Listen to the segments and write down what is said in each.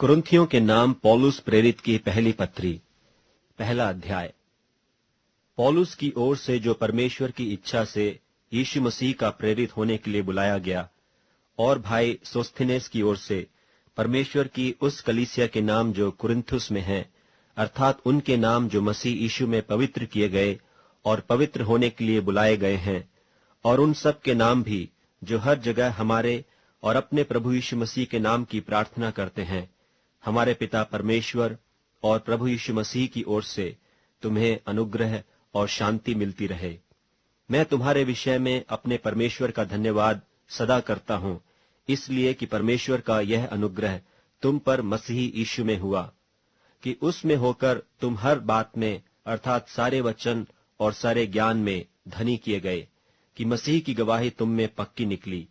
कुरिन्थियों के नाम पौलुस प्रेरित की पहली पत्री, पहला अध्याय। पौलुस की ओर से जो परमेश्वर की इच्छा से यीशु मसीह का प्रेरित होने के लिए बुलाया गया, और भाई सोस्थिनेस की ओर से परमेश्वर की उस कलीसिया के नाम जो कुरिन्थुस में है, अर्थात उनके नाम जो मसीह यीशु में पवित्र किए गए और पवित्र होने के लिए बुलाए गए हैं, और उन सब के नाम भी जो हर जगह हमारे और अपने प्रभु यीशु मसीह के नाम की प्रार्थना करते हैं। हमारे पिता परमेश्वर और प्रभु यीशु मसीह की ओर से तुम्हें अनुग्रह और शांति मिलती रहे। मैं तुम्हारे विषय में अपने परमेश्वर का धन्यवाद सदा करता हूं, इसलिए कि परमेश्वर का यह अनुग्रह तुम पर मसीह यीशु में हुआ, कि उसमें होकर तुम हर बात में अर्थात सारे वचन और सारे ज्ञान में धनी किए गए, कि मसीह की गवाही तुम में पक्की निकली,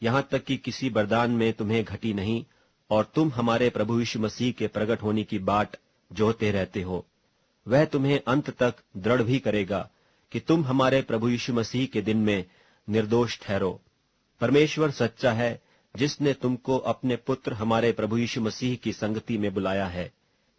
यहाँ तक कि किसी वरदान में तुम्हें घटी नहीं, और तुम हमारे प्रभु यीशु मसीह के प्रकट होने की बाट जोहते रहते हो। वह तुम्हें अंत तक दृढ़ भी करेगा कि तुम हमारे प्रभु यीशु मसीह के दिन में निर्दोष ठहरो। परमेश्वर सच्चा है, जिसने तुमको अपने पुत्र हमारे प्रभु यीशु मसीह की संगति में बुलाया है।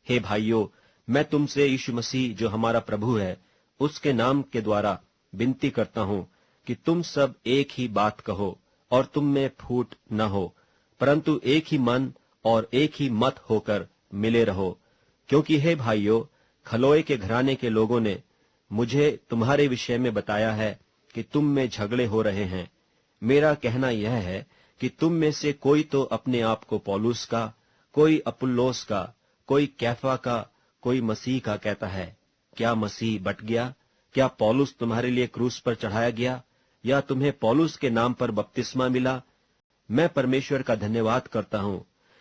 हे भाइयों, मैं तुमसे यीशु मसीह जो हमारा प्रभु है, उसके नाम के द्वारा विनती करता हूं कि तुम सब एक ही बात कहो और तुम में फूट न हो, परंतु एक ही मन और एक ही मत होकर मिले रहो। क्योंकि हे भाइयों, खलोए के घराने के लोगों ने मुझे तुम्हारे विषय में बताया है कि तुम में झगड़े हो रहे हैं। मेरा कहना यह है कि तुम में से कोई तो अपने आप को पौलुस का, कोई अपुल्लोस का, कोई कैफा का, कोई मसीह का कहता है। क्या मसीह बट गया? क्या पौलुस तुम्हारे लिए क्रूस पर चढ़ाया गया, या तुम्हें पौलुस के नाम पर बपतिस्मा मिला? मैं परमेश्वर का धन्यवाद करता हूं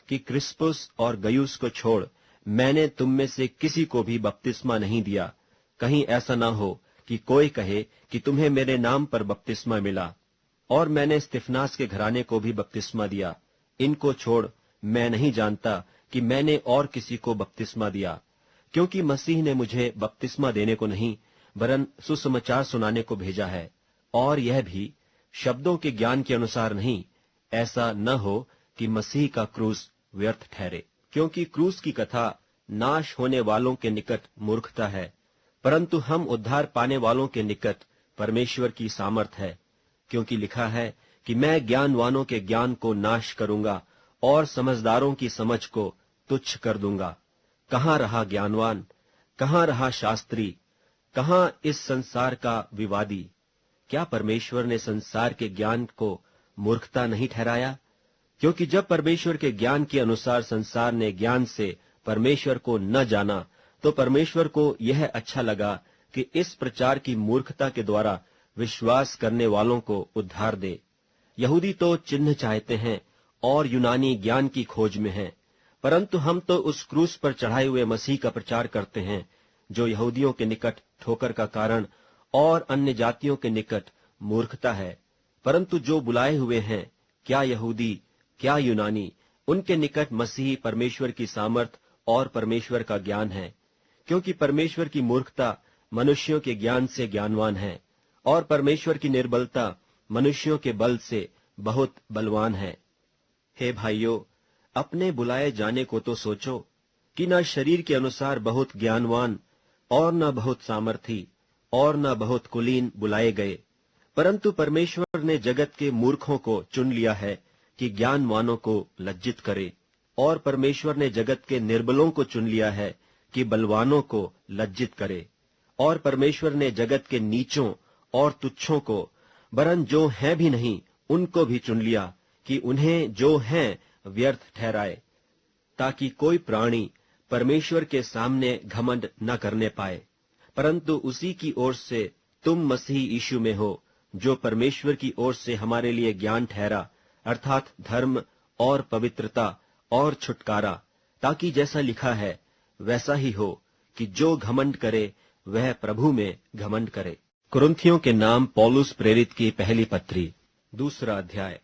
कि क्रिस्पुस और गयुस को छोड़ मैंने तुम में से किसी को भी बपतिस्मा नहीं दिया। कहीं ऐसा ना हो कि कोई कहे कि तुम्हें मेरे नाम पर बपतिस्मा मिला। और मैंने स्तिफनास के घराने को भी बपतिस्मा दिया। इनको छोड़ मैं नहीं जानता कि मैंने और किसी को बपतिस्मा दिया, क्योंकि मसीह ने मुझे बपतिस्मा देने को नहीं, वरन सुसमाचार सुनाने को भेजा है। और यह भी शब्दों के ज्ञान के अनुसार नहीं, ऐसा न हो कि मसीह का क्रूस व्यर्थ ठहरे। क्योंकि क्रूस की कथा नाश होने वालों के निकट मूर्खता है, परंतु हम उद्धार पाने वालों के निकट परमेश्वर की सामर्थ है। क्योंकि लिखा है कि मैं ज्ञानवानों के ज्ञान को नाश करूंगा और समझदारों की समझ को तुच्छ कर दूंगा। कहाँ रहा ज्ञानवान? कहाँ रहा शास्त्री? कहाँ इस संसार का विवादी? क्या परमेश्वर ने संसार के ज्ञान को मूर्खता नहीं ठहराया? क्योंकि जब परमेश्वर के ज्ञान के अनुसार संसार ने ज्ञान से परमेश्वर को न जाना, तो परमेश्वर को यह अच्छा लगा कि इस प्रचार की मूर्खता के द्वारा विश्वास करने वालों को उद्धार दे। यहूदी तो चिन्ह चाहते हैं और यूनानी ज्ञान की खोज में हैं, परंतु हम तो उस क्रूस पर चढ़ाए हुए मसीह का प्रचार करते हैं, जो यहूदियों के निकट ठोकर का कारण और अन्य जातियों के निकट मूर्खता है। परंतु जो बुलाए हुए हैं, क्या यहूदी क्या यूनानी, उनके निकट मसीह परमेश्वर की सामर्थ और परमेश्वर का ज्ञान है। क्योंकि परमेश्वर की मूर्खता मनुष्यों के ज्ञान से ज्ञानवान है, और परमेश्वर की निर्बलता मनुष्यों के बल से बहुत बलवान है। हे भाइयों, अपने बुलाए जाने को तो सोचो कि न शरीर के अनुसार बहुत ज्ञानवान और न बहुत सामर्थी और न बहुत कुलीन बुलाए गए, परंतु परमेश्वर ने जगत के मूर्खों को चुन लिया है कि ज्ञानवानों को लज्जित करे, और परमेश्वर ने जगत के निर्बलों को चुन लिया है कि बलवानों को लज्जित करे, और परमेश्वर ने जगत के नीचों और तुच्छों को, वरन जो हैं भी नहीं, उनको भी चुन लिया कि उन्हें जो हैं व्यर्थ ठहराए, ताकि कोई प्राणी परमेश्वर के सामने घमंड न करने पाए। परंतु उसी की ओर से तुम मसीह यीशु में हो, जो परमेश्वर की ओर से हमारे लिए ज्ञान ठहरा, अर्थात धर्म और पवित्रता और छुटकारा, ताकि जैसा लिखा है वैसा ही हो कि जो घमंड करे वह प्रभु में घमंड करे। कुरिन्थियों के नाम पौलुस प्रेरित की पहली पत्री, दूसरा अध्याय।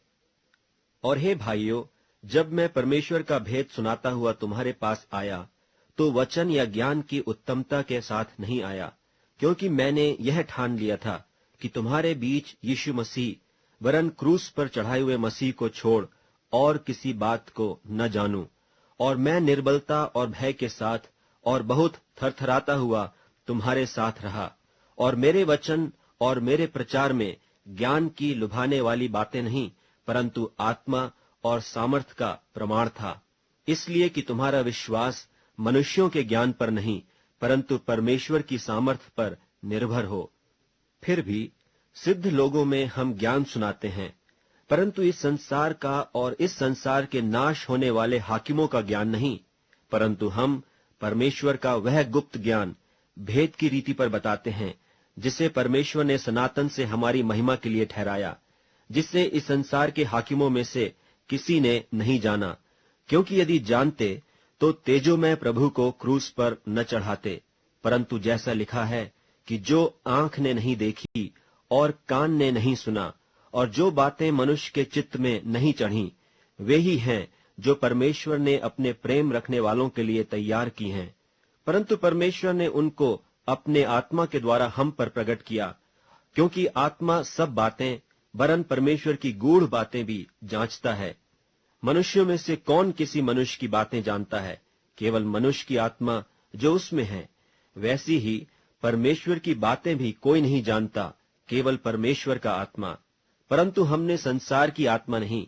और हे भाइयों, जब मैं परमेश्वर का भेद सुनाता हुआ तुम्हारे पास आया, तो वचन या ज्ञान की उत्तमता के साथ नहीं आया, क्योंकि मैंने यह ठान लिया था कि तुम्हारे बीच यीशु मसीह, वरन क्रूस पर चढ़ाए हुए मसीह को छोड़ और किसी बात को न जानूं, और मैं निर्बलता और भय के साथ और बहुत थरथराता हुआ तुम्हारे साथ रहा, और मेरे वचन और मेरे प्रचार में ज्ञान की लुभाने वाली बातें नहीं, परंतु आत्मा और सामर्थ का प्रमाण था, इसलिए कि तुम्हारा विश्वास मनुष्यों के ज्ञान पर नहीं, परंतु परमेश्वर की सामर्थ पर निर्भर हो। फिर भी सिद्ध लोगों में हम ज्ञान सुनाते हैं, परंतु इस संसार का और इस संसार के नाश होने वाले हाकिमों का ज्ञान नहीं, परंतु हम परमेश्वर का वह गुप्त ज्ञान भेद की रीति पर बताते हैं, जिसे परमेश्वर ने सनातन से हमारी महिमा के लिए ठहराया, जिससे इस संसार के हाकिमों में से किसी ने नहीं जाना, क्योंकि यदि जानते तो तेजोमय प्रभु को क्रूस पर न चढ़ाते। परंतु जैसा लिखा है कि जो आंख ने नहीं देखी और कान ने नहीं सुना और जो बातें मनुष्य के चित्त में नहीं चढ़ी, वे ही हैं जो परमेश्वर ने अपने प्रेम रखने वालों के लिए तैयार की हैं। परंतु परमेश्वर ने उनको अपने आत्मा के द्वारा हम पर प्रकट किया, क्योंकि आत्मा सब बातें वरन परमेश्वर की गूढ़ बातें भी जांचता है। मनुष्यों में से कौन किसी मनुष्य की बातें जानता है? केवल मनुष्य की आत्मा जो उसमें है। वैसी ही परमेश्वर की बातें भी कोई नहीं जानता, केवल परमेश्वर का आत्मा। परंतु हमने संसार की आत्मा नहीं,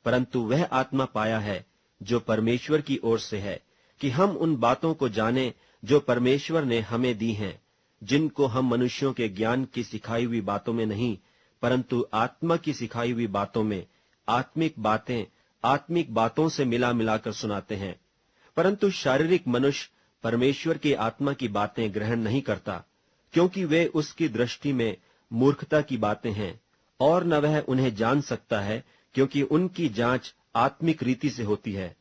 परंतु वह आत्मा पाया है जो परमेश्वर की ओर से है, कि हम उन बातों को जाने जो परमेश्वर ने हमें दी हैं, जिनको हम मनुष्यों के ज्ञान की सिखाई हुई बातों में नहीं, परंतु आत्मा की सिखाई हुई बातों में आत्मिक बातें आत्मिक बातों से मिला मिलाकर सुनाते हैं। परंतु शारीरिक मनुष्य परमेश्वर की आत्मा की बातें ग्रहण नहीं करता, क्योंकि वे उसकी दृष्टि में मूर्खता की बातें हैं, और न वह उन्हें जान सकता है, क्योंकि उनकी जांच आत्मिक रीति से होती है।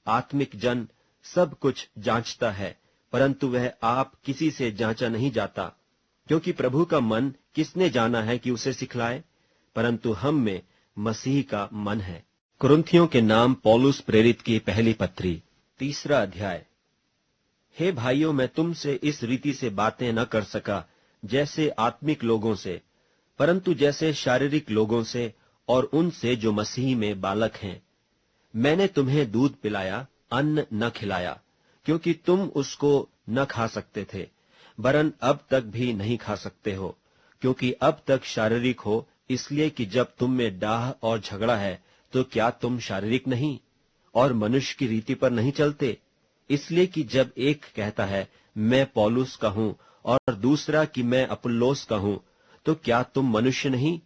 आत्मिक जन सब कुछ जांचता है, परंतु वह आप किसी से जांचा नहीं जाता, क्योंकि प्रभु का मन किसने जाना है कि उसे सिखलाए? परंतु हम में मसीह का मन है। कुरिन्थियों के नाम पौलुस प्रेरित की पहली पत्री, 3 अध्याय। हे भाइयों, मैं तुमसे इस रीति से बातें न कर सका जैसे आत्मिक लोगों से, परंतु जैसे शारीरिक लोगों से और उनसे जो मसीह में बालक हैं। मैंने तुम्हें दूध पिलाया, अन्न न खिलाया, क्योंकि तुम उसको न खा सकते थे, वरन अब तक भी नहीं खा सकते हो, क्योंकि अब तक शारीरिक हो, इसलिए कि जब तुम में डाह और झगड़ा है तो क्या तुम शारीरिक नहीं और मनुष्य की रीति पर नहीं चलते? इसलिए कि जब एक कहता है मैं पौलुस का हूं और दूसरा कि मैं अपुल्लोस का हूं, तो क्या तुम मनुष्य नहीं?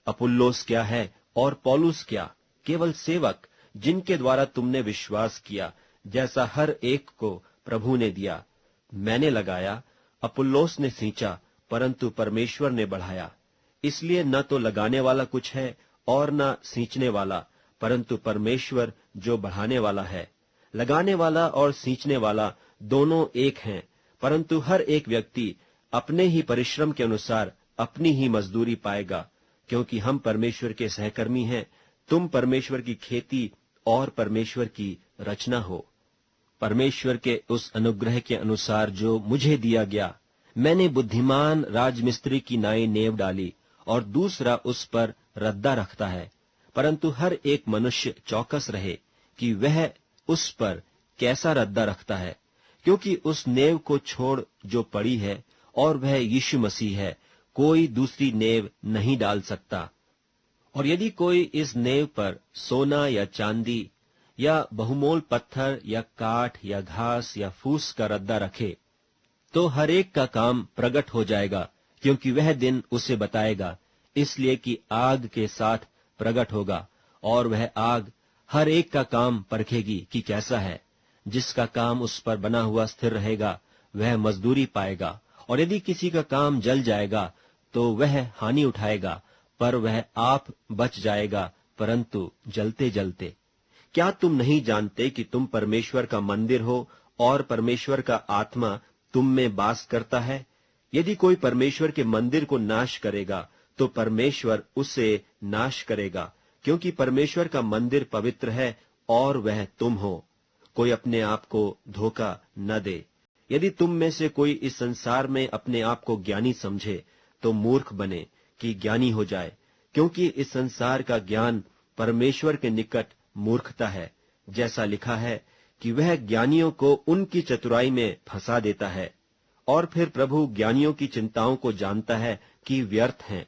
अपुल्लोस क्या है और पौलुस क्या? केवल सेवक, जिनके द्वारा तुमने विश्वास किया, जैसा हर एक को प्रभु ने दिया। मैंने लगाया, अपुल्लोस ने सींचा, परंतु परमेश्वर ने बढ़ाया। इसलिए न तो लगाने वाला कुछ है और न सींचने वाला, परंतु परमेश्वर जो बढ़ाने वाला है। लगाने वाला और सींचने वाला दोनों एक हैं, परंतु हर एक व्यक्ति अपने ही परिश्रम के अनुसार अपनी ही मजदूरी पाएगा, क्योंकि हम परमेश्वर के सहकर्मी हैं। तुम परमेश्वर की खेती और परमेश्वर की रचना हो। परमेश्वर के उस अनुग्रह के अनुसार जो मुझे दिया गया, मैंने बुद्धिमान राजमिस्त्री की नाई नेव डाली और दूसरा उस पर रद्दा रखता है। परंतु हर एक मनुष्य चौकस रहे कि वह उस पर कैसा रद्दा रखता है, क्योंकि उस नेव को छोड़ जो पड़ी है और वह यीशु मसीह है, कोई दूसरी नेव नहीं डाल सकता। और यदि कोई इस नेव पर सोना या चांदी या बहुमोल पत्थर या काठ या घास या फूस का रद्दा रखे, तो हर एक का काम प्रकट हो जाएगा, क्योंकि वह दिन उसे बताएगा, इसलिए कि आग के साथ प्रकट होगा, और वह आग हर एक का काम परखेगी कि कैसा है। जिसका काम उस पर बना हुआ स्थिर रहेगा, वह मजदूरी पाएगा, और यदि किसी का काम जल जाएगा तो वह हानि उठाएगा, पर वह आप बच जाएगा, परंतु जलते जलते। क्या तुम नहीं जानते कि तुम परमेश्वर का मंदिर हो और परमेश्वर का आत्मा तुम में वास करता है? यदि कोई परमेश्वर के मंदिर को नाश करेगा तो परमेश्वर उसे नाश करेगा, क्योंकि परमेश्वर का मंदिर पवित्र है और वह तुम हो। कोई अपने आप को धोखा न दे। यदि तुम में से कोई इस संसार में अपने आप को ज्ञानी समझे तो मूर्ख बने कि ज्ञानी हो जाए, क्योंकि इस संसार का ज्ञान परमेश्वर के निकट मूर्खता है। जैसा लिखा है कि वह ज्ञानियों को उनकी चतुराई में फंसा देता है, और फिर प्रभु ज्ञानियों की चिंताओं को जानता है कि व्यर्थ हैं।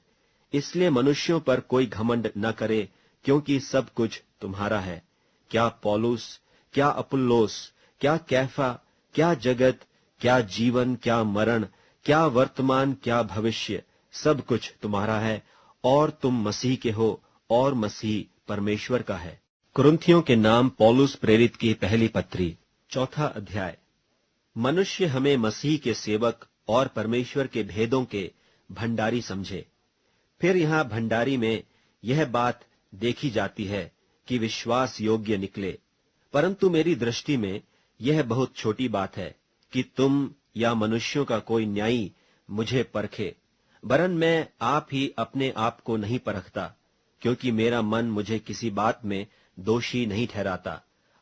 इसलिए मनुष्यों पर कोई घमंड न करे, क्योंकि सब कुछ तुम्हारा है। क्या पौलुस, क्या अपुल्लोस, क्या कैफा, क्या जगत, क्या जीवन, क्या मरण, क्या वर्तमान, क्या भविष्य, सब कुछ तुम्हारा है, और तुम मसीह के हो, और मसीह परमेश्वर का है। कुरिन्थियों के नाम पौलुस प्रेरित की पहली पत्री, 4 अध्याय। मनुष्य हमें मसीह के सेवक और परमेश्वर के भेदों के भंडारी समझे। फिर यहाँ भंडारी में यह बात देखी जाती है कि विश्वास योग्य निकले, परंतु मेरी दृष्टि में यह बहुत छोटी बात है कि तुम या मनुष्यों का कोई न्यायी मुझे परखे। वरन मैं आप ही अपने आप को नहीं परखता, क्योंकि मेरा मन मुझे किसी बात में दोषी नहीं ठहराता,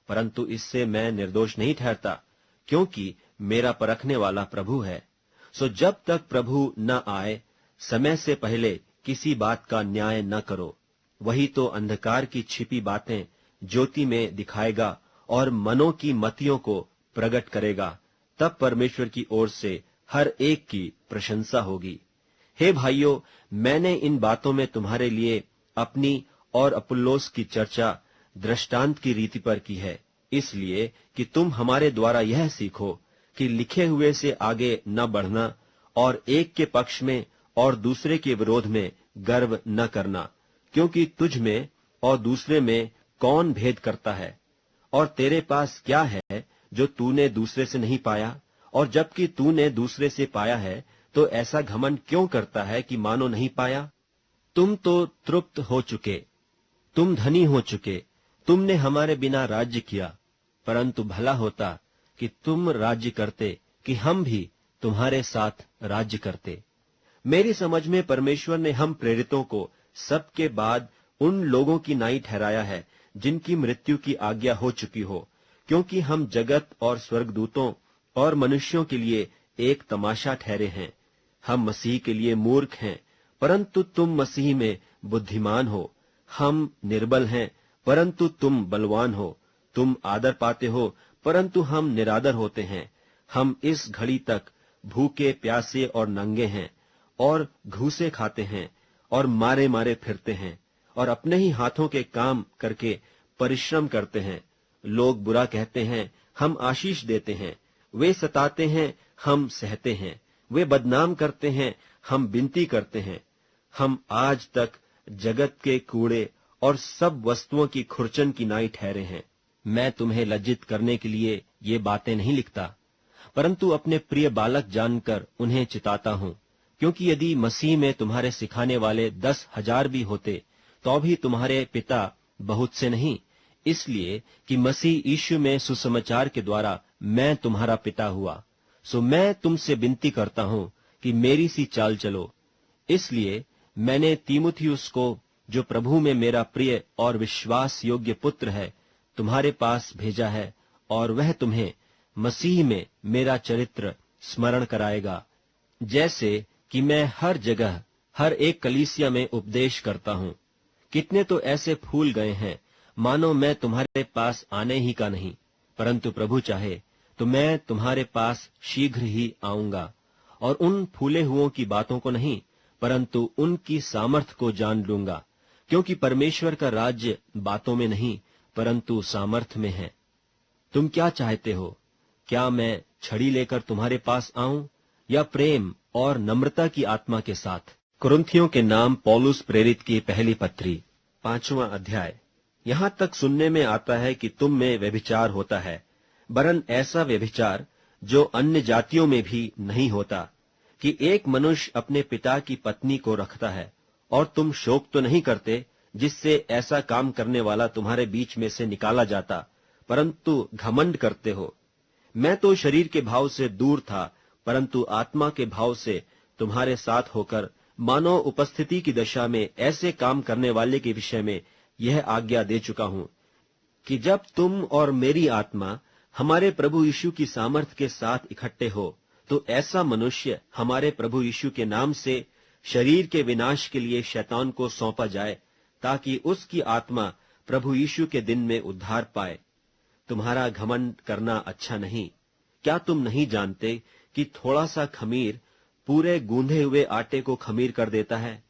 परंतु इससे मैं निर्दोष नहीं ठहरता, क्योंकि मेरा परखने वाला प्रभु है। सो जब तक प्रभु न आए, समय से पहले किसी बात का न्याय न करो। वही तो अंधकार की छिपी बातें ज्योति में दिखाएगा और मनों की मतियों को प्रकट करेगा। तब परमेश्वर की ओर से हर एक की प्रशंसा होगी। हे भाइयों, मैंने इन बातों में तुम्हारे लिए अपनी और अपुल्लोस की चर्चा दृष्टांत की रीति पर की है, इसलिए कि तुम हमारे द्वारा यह सीखो कि लिखे हुए से आगे न बढ़ना, और एक के पक्ष में और दूसरे के विरोध में गर्व न करना, क्योंकि तुझ में और दूसरे में कौन भेद करता है? और तेरे पास क्या है जो तूने दूसरे से नहीं पाया? और जबकि तूने दूसरे से पाया है, तो ऐसा घमंड क्यों करता है कि मानो नहीं पाया? तुम तो तृप्त हो चुके, तुम धनी हो चुके, तुमने हमारे बिना राज्य किया। परंतु भला होता कि तुम राज्य करते, कि हम भी तुम्हारे साथ राज्य करते। मेरी समझ में परमेश्वर ने हम प्रेरितों को सबके बाद उन लोगों की नाई ठहराया है जिनकी मृत्यु की आज्ञा हो चुकी हो, क्योंकि हम जगत और स्वर्गदूतों और मनुष्यों के लिए एक तमाशा ठहरे हैं। हम मसीह के लिए मूर्ख हैं, परंतु तुम मसीह में बुद्धिमान हो। हम निर्बल हैं, परंतु तुम बलवान हो। तुम आदर पाते हो, परंतु हम निरादर होते हैं। हम इस घड़ी तक भूखे, प्यासे और नंगे हैं, और घूसे खाते हैं, और मारे मारे फिरते हैं, और अपने ही हाथों के काम करके परिश्रम करते हैं। लोग बुरा कहते हैं, हम आशीष देते हैं। वे सताते हैं, हम सहते हैं। वे बदनाम करते हैं, हम विनती करते हैं। हम आज तक जगत के कूड़े और सब वस्तुओं की खुरचन की नाई ठहरे हैं। मैं तुम्हें लज्जित करने के लिए ये बातें नहीं लिखता, परंतु अपने प्रिय बालक जानकर उन्हें चिताता हूँ, क्योंकि यदि मसीह में तुम्हारे सिखाने वाले 10,000 भी होते, तो भी तुम्हारे पिता बहुत से नहीं, इसलिए कि मसीह यीशु में सुसमाचार के द्वारा मैं तुम्हारा पिता हुआ। सो मैं तुमसे विनती करता हूँ कि मेरी सी चाल चलो। इसलिए मैंने तीमुथियुस को, जो प्रभु में मेरा प्रिय और विश्वास योग्य पुत्र है, तुम्हारे पास भेजा है, और वह तुम्हें मसीह में मेरा चरित्र स्मरण कराएगा, जैसे कि मैं हर जगह हर एक कलीसिया में उपदेश करता हूँ। कितने तो ऐसे फूल गए हैं, मानो मैं तुम्हारे पास आने ही का नहीं, परंतु प्रभु चाहे तो मैं तुम्हारे पास शीघ्र ही आऊंगा, और उन फूले हुओं की बातों को नहीं, परंतु उनकी सामर्थ को जान लूंगा, क्योंकि परमेश्वर का राज्य बातों में नहीं, परंतु सामर्थ में है। तुम क्या चाहते हो? क्या मैं छड़ी लेकर तुम्हारे पास आऊं, या प्रेम और नम्रता की आत्मा के साथ? कुरिन्थियों के नाम पौलुस प्रेरित की पहली पत्री, 5वां अध्याय। यहाँ तक सुनने में आता है कि तुम में व्यभिचार होता है, वरन ऐसा व्यभिचार जो अन्य जातियों में भी नहीं होता, कि एक मनुष्य अपने पिता की पत्नी को रखता है। और तुम शोक तो नहीं करते, जिससे ऐसा काम करने वाला तुम्हारे बीच में से निकाला जाता, परंतु घमंड करते हो। मैं तो शरीर के भाव से दूर था, परंतु आत्मा के भाव से तुम्हारे साथ होकर मानो उपस्थिति की दशा में ऐसे काम करने वाले के विषय में यह आज्ञा दे चुका हूँ कि जब तुम और मेरी आत्मा हमारे प्रभु यीशु की सामर्थ के साथ इकट्ठे हो, तो ऐसा मनुष्य हमारे प्रभु यीशु के नाम से शरीर के विनाश के लिए शैतान को सौंपा जाए, ताकि उसकी आत्मा प्रभु यीशु के दिन में उद्धार पाए। तुम्हारा घमंड करना अच्छा नहीं। क्या तुम नहीं जानते कि थोड़ा सा खमीर पूरे गूंधे हुए आटे को खमीर कर देता है?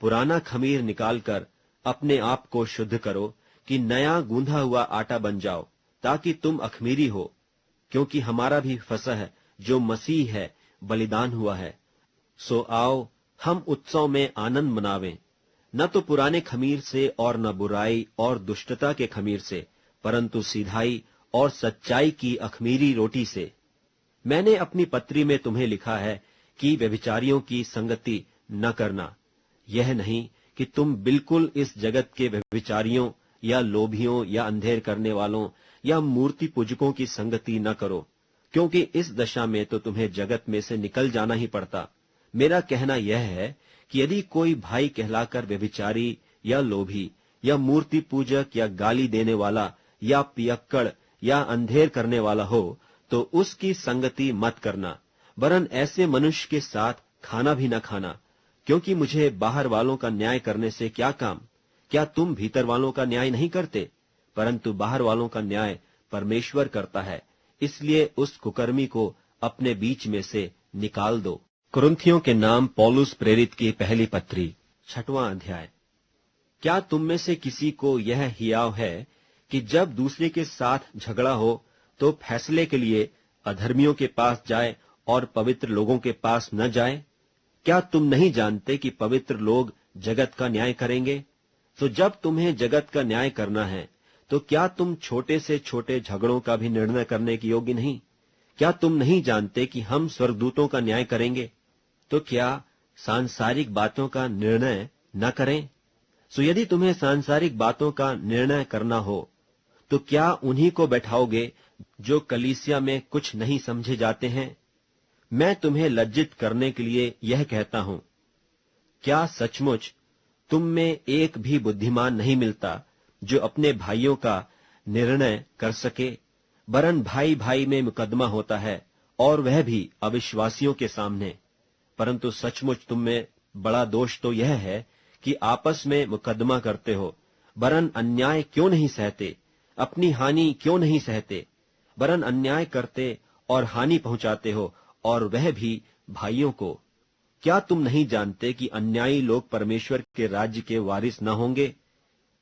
पुराना खमीर निकालकर अपने आप को शुद्ध करो कि नया गूंधा हुआ आटा बन जाओ, ताकि तुम अखमीरी हो। क्योंकि हमारा भी फसह जो मसीह है बलिदान हुआ है। सो आओ हम उत्सव में आनंद मनावें, न तो पुराने खमीर से और न बुराई और दुष्टता के खमीर से, परंतु सीधाई और सच्चाई की अखमीरी रोटी से। मैंने अपनी पत्री में तुम्हें लिखा है कि व्यभिचारियों की संगति न करना। यह नहीं कि तुम बिल्कुल इस जगत के व्यभिचारियों या लोभियों या अंधेर करने वालों या मूर्ति पूजकों की संगति न करो, क्योंकि इस दशा में तो तुम्हें जगत में से निकल जाना ही पड़ता। मेरा कहना यह है कि यदि कोई भाई कहलाकर व्यभिचारी या लोभी या मूर्ति पूजक या गाली देने वाला या पियक्कड़ या अंधेर करने वाला हो, तो उसकी संगति मत करना, वरन ऐसे मनुष्य के साथ खाना भी न खाना। क्योंकि मुझे बाहर वालों का न्याय करने से क्या काम? क्या तुम भीतर वालों का न्याय नहीं करते? परंतु बाहर वालों का न्याय परमेश्वर करता है। इसलिए उस कुकर्मी को अपने बीच में से निकाल दो। कुरिन्थियों के नाम पौलुस प्रेरित की पहली पत्री 6वां अध्याय। क्या तुम में से किसी को यह हियाव है कि जब दूसरे के साथ झगड़ा हो तो फैसले के लिए अधर्मियों के पास जाए और पवित्र लोगों के पास न जाए? क्या तुम नहीं जानते कि पवित्र लोग जगत का न्याय करेंगे? तो जब तुम्हें जगत का न्याय करना है, तो क्या तुम छोटे से छोटे झगड़ों का भी निर्णय करने के योग्य नहीं? क्या तुम नहीं जानते कि हम स्वर्गदूतों का न्याय करेंगे? तो क्या सांसारिक बातों का निर्णय न करें? सो यदि तुम्हें सांसारिक बातों का निर्णय करना हो, तो क्या उन्हीं को बैठाओगे जो कलीसिया में कुछ नहीं समझे जाते हैं? मैं तुम्हें लज्जित करने के लिए यह कहता हूं। क्या सचमुच तुम में एक भी बुद्धिमान नहीं मिलता जो अपने भाइयों का निर्णय कर सके? वरन भाई भाई में मुकदमा होता है, और वह भी अविश्वासियों के सामने। परंतु सचमुच तुम में बड़ा दोष तो यह है कि आपस में मुकदमा करते हो। वरन अन्याय क्यों नहीं सहते? अपनी हानि क्यों नहीं सहते? वरन अन्याय करते और हानि पहुंचाते हो, और वह भी भाइयों को। क्या तुम नहीं जानते कि अन्यायी लोग परमेश्वर के राज्य के वारिस न होंगे?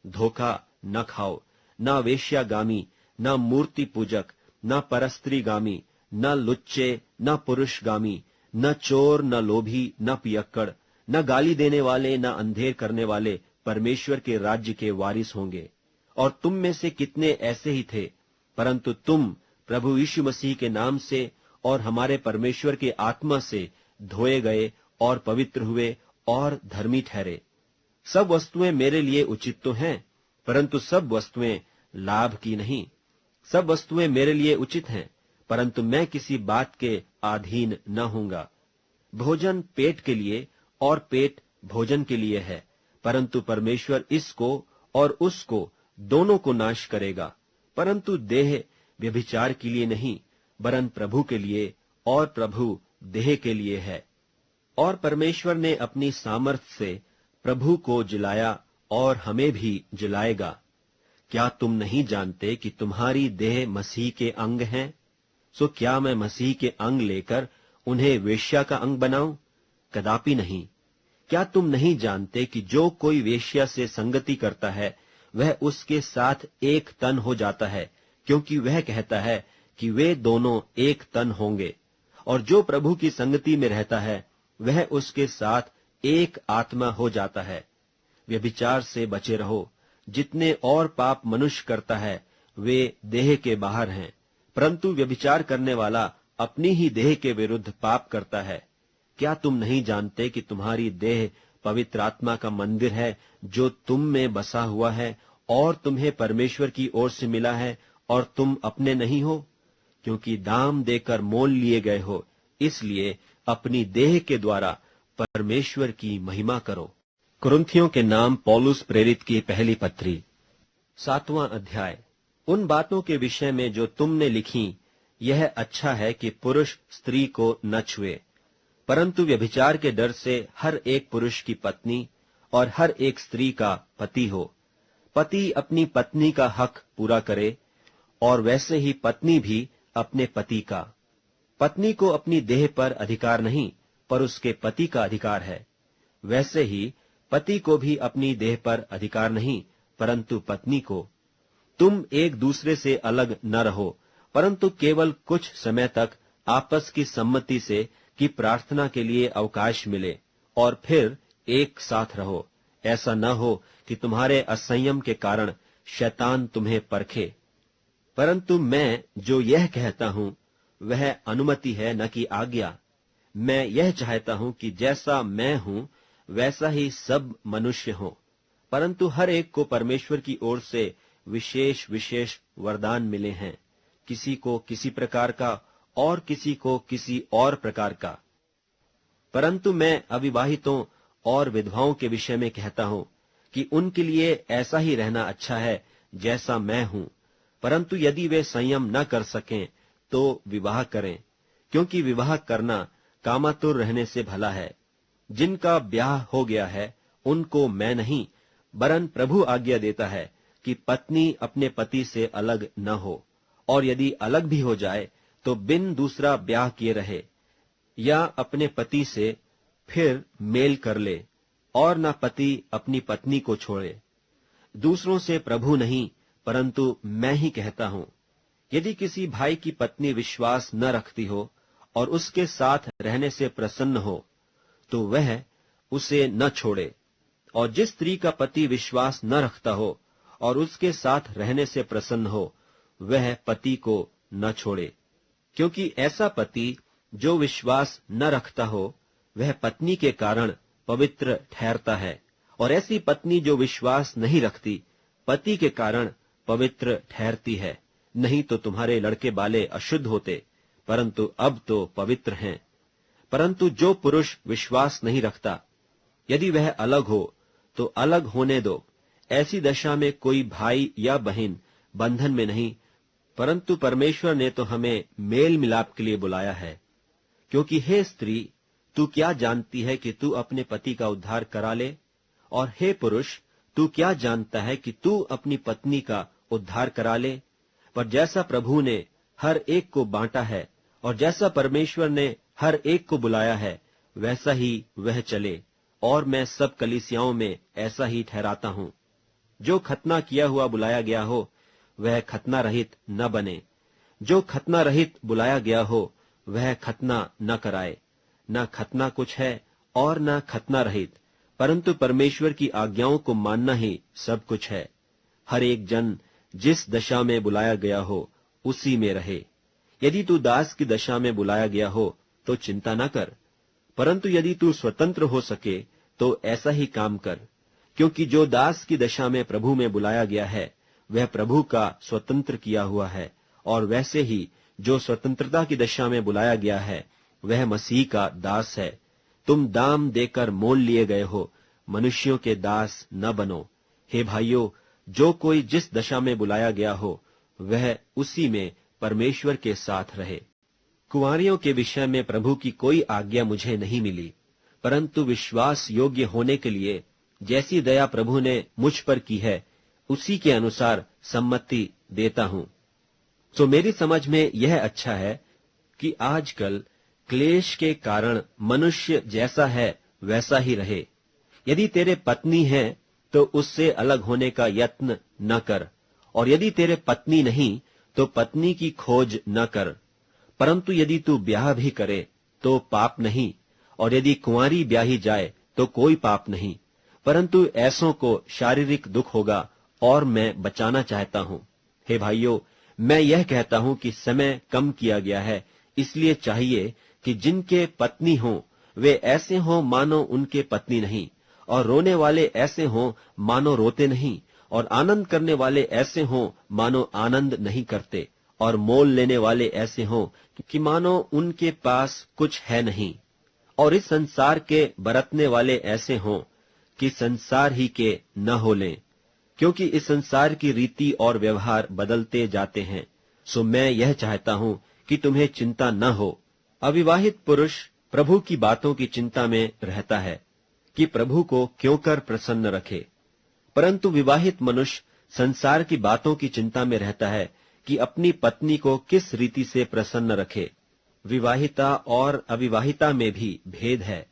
धोखा न खाओ, न वेश्यागामी, न मूर्ति पूजक, न परस्त्रीगामी, न लुच्चे, न पुरुषगामी, न चोर, न लोभी, न पियक्कड़, न गाली देने वाले, न अंधेर करने वाले परमेश्वर के राज्य के वारिस होंगे। और तुम में से कितने ऐसे ही थे, परंतु तुम प्रभु यीशु मसीह के नाम से और हमारे परमेश्वर के आत्मा से धोए गए और पवित्र हुए और धर्मी ठहरे। सब वस्तुएं मेरे लिए उचित तो हैं, परंतु सब वस्तुएं लाभ की नहीं। सब वस्तुएं मेरे लिए उचित हैं, परंतु मैं किसी बात के अधीन न होऊंगा। भोजन पेट के लिए और पेट भोजन के लिए है, परंतु परमेश्वर इसको और उसको दोनों को नाश करेगा। परंतु देह व्यभिचार के लिए नहीं, वरन प्रभु के लिए, और प्रभु देह के लिए है। और परमेश्वर ने अपनी सामर्थ्य से प्रभु को जिलाया और हमें भी जिलाएगा। क्या तुम नहीं जानते कि तुम्हारी देह मसीह के अंग हैं? सो क्या मैं मसीह के अंग लेकर उन्हें वेश्या का अंग बनाऊं? कदापि नहीं। क्या तुम नहीं जानते कि जो कोई वेश्या से संगति करता है वह उसके साथ एक तन हो जाता है, क्योंकि वह कहता है कि वे दोनों एक तन होंगे। और जो प्रभु की संगति में रहता है वह उसके साथ एक आत्मा हो जाता है। व्यभिचार से बचे रहो। जितने और पाप मनुष्य करता है वे देह के बाहर हैं, परंतु व्यभिचार करने वाला अपनी ही देह के विरुद्ध पाप करता है। क्या तुम नहीं जानते कि तुम्हारी देह पवित्र आत्मा का मंदिर है, जो तुम में बसा हुआ है और तुम्हें परमेश्वर की ओर से मिला है, और तुम अपने नहीं हो, क्योंकि दाम देकर मोल लिए गए हो। इसलिए अपनी देह के द्वारा परमेश्वर की महिमा करो। कुरिन्थियों के नाम पौलुस प्रेरित की पहली पत्री 7वां अध्याय। उन बातों के विषय में जो तुमने लिखी, यह अच्छा है कि पुरुष स्त्री को न छुए, परंतु व्यभिचार के डर से हर एक पुरुष की पत्नी और हर एक स्त्री का पति हो। पति अपनी पत्नी का हक पूरा करे और वैसे ही पत्नी भी अपने पति का। पत्नी को अपनी देह पर अधिकार नहीं, पर उसके पति का अधिकार है। वैसे ही पति को भी अपनी देह पर अधिकार नहीं, परंतु पत्नी को। तुम एक दूसरे से अलग न रहो, परंतु केवल कुछ समय तक आपस की सम्मति से कि प्रार्थना के लिए अवकाश मिले, और फिर एक साथ रहो। ऐसा न हो कि तुम्हारे असंयम के कारण शैतान तुम्हें परखे। परंतु मैं जो यह कहता हूं वह अनुमति है, न कि आज्ञा। मैं यह चाहता हूं कि जैसा मैं हूं वैसा ही सब मनुष्य हों, परंतु हर एक को परमेश्वर की ओर से विशेष विशेष वरदान मिले हैं, किसी को किसी प्रकार का और किसी को किसी और प्रकार का। परंतु मैं अविवाहितों और विधवाओं के विषय में कहता हूं कि उनके लिए ऐसा ही रहना अच्छा है जैसा मैं हूं। परंतु यदि वे संयम न कर सकें तो विवाह करें, क्योंकि विवाह करना कामातुर रहने से भला है। जिनका ब्याह हो गया है उनको मैं नहीं, वरन प्रभु आज्ञा देता है कि पत्नी अपने पति से अलग न हो, और यदि अलग भी हो जाए तो बिन दूसरा ब्याह किए रहे, या अपने पति से फिर मेल कर ले, और न पति अपनी पत्नी को छोड़े। दूसरों से प्रभु नहीं, परंतु मैं ही कहता हूं। यदि किसी भाई की पत्नी विश्वास न रखती हो और उसके साथ रहने से प्रसन्न हो, तो वह उसे न छोड़े। और जिस स्त्री का पति विश्वास न रखता हो और उसके साथ रहने से प्रसन्न हो, वह पति को न छोड़े। क्योंकि ऐसा पति जो विश्वास न रखता हो वह पत्नी के कारण पवित्र ठहरता है, और ऐसी पत्नी जो विश्वास नहीं रखती पति के कारण पवित्र ठहरती है। नहीं तो तुम्हारे लड़के बाले अशुद्ध होते, परंतु अब तो पवित्र हैं। परंतु जो पुरुष विश्वास नहीं रखता, यदि वह अलग हो तो अलग होने दो। ऐसी दशा में कोई भाई या बहन बंधन में नहीं, परंतु परमेश्वर ने तो हमें मेल मिलाप के लिए बुलाया है। क्योंकि हे स्त्री, तू क्या जानती है कि तू अपने पति का उद्धार करा ले? और हे पुरुष, तू क्या जानता है कि तू अपनी पत्नी का उद्धार करा ले? पर जैसा प्रभु ने हर एक को बांटा है और जैसा परमेश्वर ने हर एक को बुलाया है, वैसा ही वह चले। और मैं सब कलीसियाओं में ऐसा ही ठहराता हूं। जो खतना किया हुआ बुलाया गया हो वह खतना रहित न बने, जो खतना रहित बुलाया गया हो वह खतना न कराए। न खतना कुछ है और न खतना रहित, परंतु परमेश्वर की आज्ञाओं को मानना ही सब कुछ है। हर एक जन जिस दशा में बुलाया गया हो उसी में रहे। यदि तू दास की दशा में बुलाया गया हो तो चिंता न कर, परंतु यदि तू स्वतंत्र हो सके तो ऐसा ही काम कर। क्योंकि जो दास की दशा में प्रभु में बुलाया गया है वह प्रभु का स्वतंत्र किया हुआ है, और वैसे ही जो स्वतंत्रता की दशा में बुलाया गया है वह मसीह का दास है। तुम दाम देकर मोल लिए गए हो, मनुष्यों के दास न बनो। हे भाइयों, जो कोई जिस दशा में बुलाया गया हो वह उसी में परमेश्वर के साथ रहे। कुंवारियों के विषय में प्रभु की कोई आज्ञा मुझे नहीं मिली, परंतु विश्वास योग्य होने के लिए जैसी दया प्रभु ने मुझ पर की है उसी के अनुसार सम्मति देता हूं। तो मेरी समझ में यह अच्छा है कि आजकल क्लेश के कारण मनुष्य जैसा है वैसा ही रहे। यदि तेरे पत्नी है तो उससे अलग होने का यत्न न कर, और यदि तेरे पत्नी नहीं तो पत्नी की खोज न कर। परंतु यदि तू ब्याह भी करे तो पाप नहीं, और यदि कुंवारी ब्याही जाए तो कोई पाप नहीं, परंतु ऐसों को शारीरिक दुख होगा, और मैं बचाना चाहता हूं। हे भाइयों, मैं यह कहता हूं कि समय कम किया गया है, इसलिए चाहिए कि जिनके पत्नी हों वे ऐसे हों मानो उनके पत्नी नहीं, और रोने वाले ऐसे हों मानो रोते नहीं, और आनंद करने वाले ऐसे हों मानो आनंद नहीं करते, और मोल लेने वाले ऐसे हों कि मानो उनके पास कुछ है नहीं, और इस संसार के बरतने वाले ऐसे हों कि संसार ही के न हो लें, क्योंकि इस संसार की रीति और व्यवहार बदलते जाते हैं। सो मैं यह चाहता हूं कि तुम्हें चिंता न हो। अविवाहित पुरुष प्रभु की बातों की चिंता में रहता है कि प्रभु को क्यों कर प्रसन्न रखे, परंतु विवाहित मनुष्य संसार की बातों की चिंता में रहता है कि अपनी पत्नी को किस रीति से प्रसन्न रखे। विवाहिता और अविवाहिता में भी भेद है।